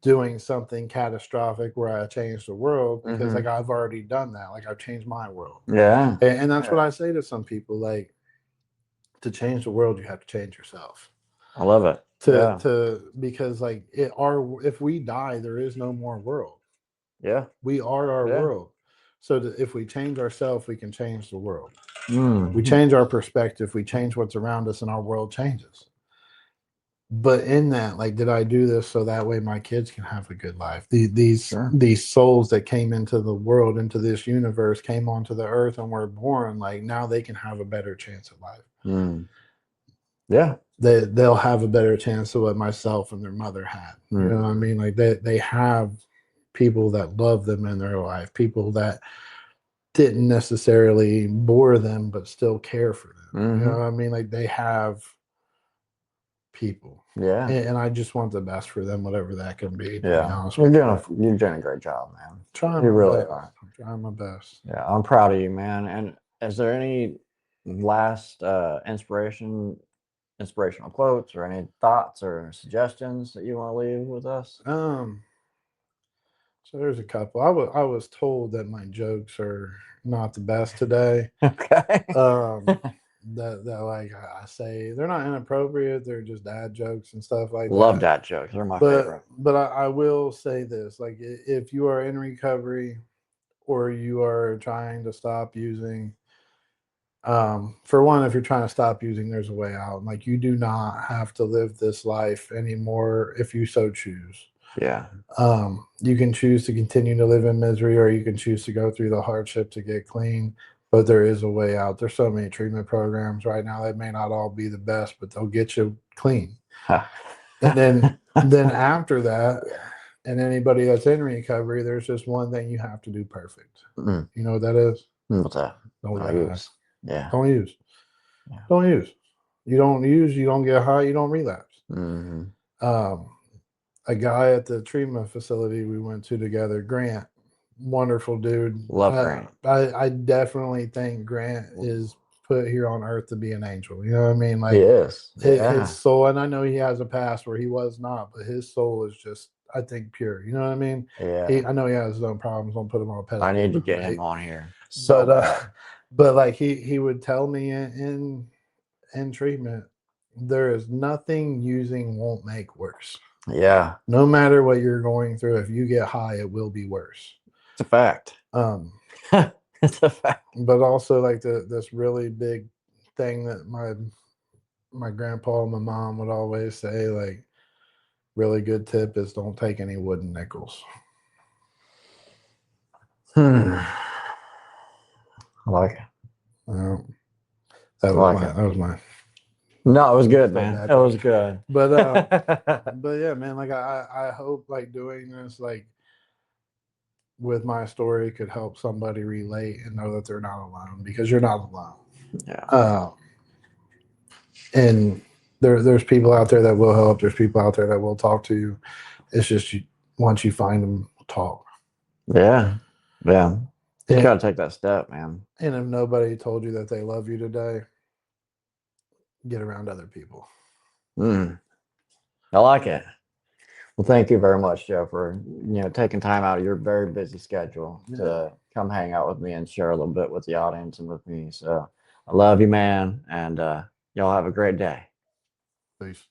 B: doing something catastrophic where I change the world, because like I've already done that. Like I've changed my world.
A: Yeah.
B: And that's what I say to some people. Like, to change the world, you have to change yourself.
A: I love it.
B: Because like if we die, there is no more world.
A: Yeah.
B: We are our
A: Yeah.
B: world. So that if we change ourselves, we can change the world. We
A: Mm.
B: change our perspective, we change what's around us, and our world changes. But in that, like, did I do this so that way my kids can have a good life? These souls that came into the world, into this universe, came onto the earth and were born, like now they can have a better chance at life.
A: Mm. Yeah.
B: They'll have a better chance of what myself and their mother had. You know what I mean? Like they have people that love them in their life, people that didn't necessarily bore them but still care for them. You know what I mean? Like they have people.
A: Yeah.
B: And I just want the best for them, whatever that can be, to be
A: Yeah.
B: honest
A: You're
B: with
A: doing a great job, man.
B: Trying
A: You
B: my
A: really
B: best.
A: are.
B: I'm trying my best.
A: Yeah, I'm proud of you, man. And is there any last inspirational quotes or any thoughts or suggestions that you want to leave with us?
B: So there's a couple. I was told that my jokes are not the best today.
A: Okay.
B: That like I say, they're not inappropriate, they're just dad jokes and stuff like
A: Love
B: that.
A: dad jokes. They're my favorite.
B: But I will say this, like if you are in recovery or you are trying to stop using, for one, if you're trying to stop using, there's a way out. Like you do not have to live this life anymore if you so choose.
A: Yeah.
B: You can choose to continue to live in misery, or you can choose to go through the hardship to get clean. But there is a way out. There's so many treatment programs right now. They may not all be the best, but they'll get you clean. And then after that, and anybody that's in recovery, there's just one thing you have to do perfect. You know what that is?
A: What's that?
B: Don't
A: use. Yeah.
B: Don't use. Yeah. Don't use. You don't use, you don't get high, you don't relapse. A guy at the treatment facility we went to together, Grant, wonderful dude.
A: Love Grant.
B: I definitely think Grant is put here on earth to be an angel. You know what I mean? Like
A: he is.
B: His soul, and I know he has a past where he was not, but his soul is just, I think, pure. You know what I mean?
A: Yeah.
B: I know he has his own problems. Don't put him on a pedestal.
A: I need to get him on here.
B: But like he would tell me in treatment, there is nothing using won't make worse.
A: Yeah.
B: No matter what you're going through, if you get high, it will be worse.
A: It's a fact. It's a fact.
B: But also like this really big thing that my grandpa and my mom would always say, like, really good tip is don't take any wooden nickels.
A: I like it.
B: That was my
A: No, it was good, man. It was good.
B: But yeah, man, like I hope like doing this, like with my story could help somebody relate and know that they're not alone, because you're not alone.
A: Yeah.
B: And there's people out there that will help. There's people out there that will talk to you. It's just once you find them, talk.
A: Yeah. Yeah. You
B: And,
A: gotta take that step, man.
B: and if nobody told you that they love you today, get around other people.
A: I like it. Well, thank you very much, Joe, for taking time out of your very busy schedule to come hang out with me and share a little bit with the audience and with me. So I love you, man, and y'all have a great day.
B: Peace.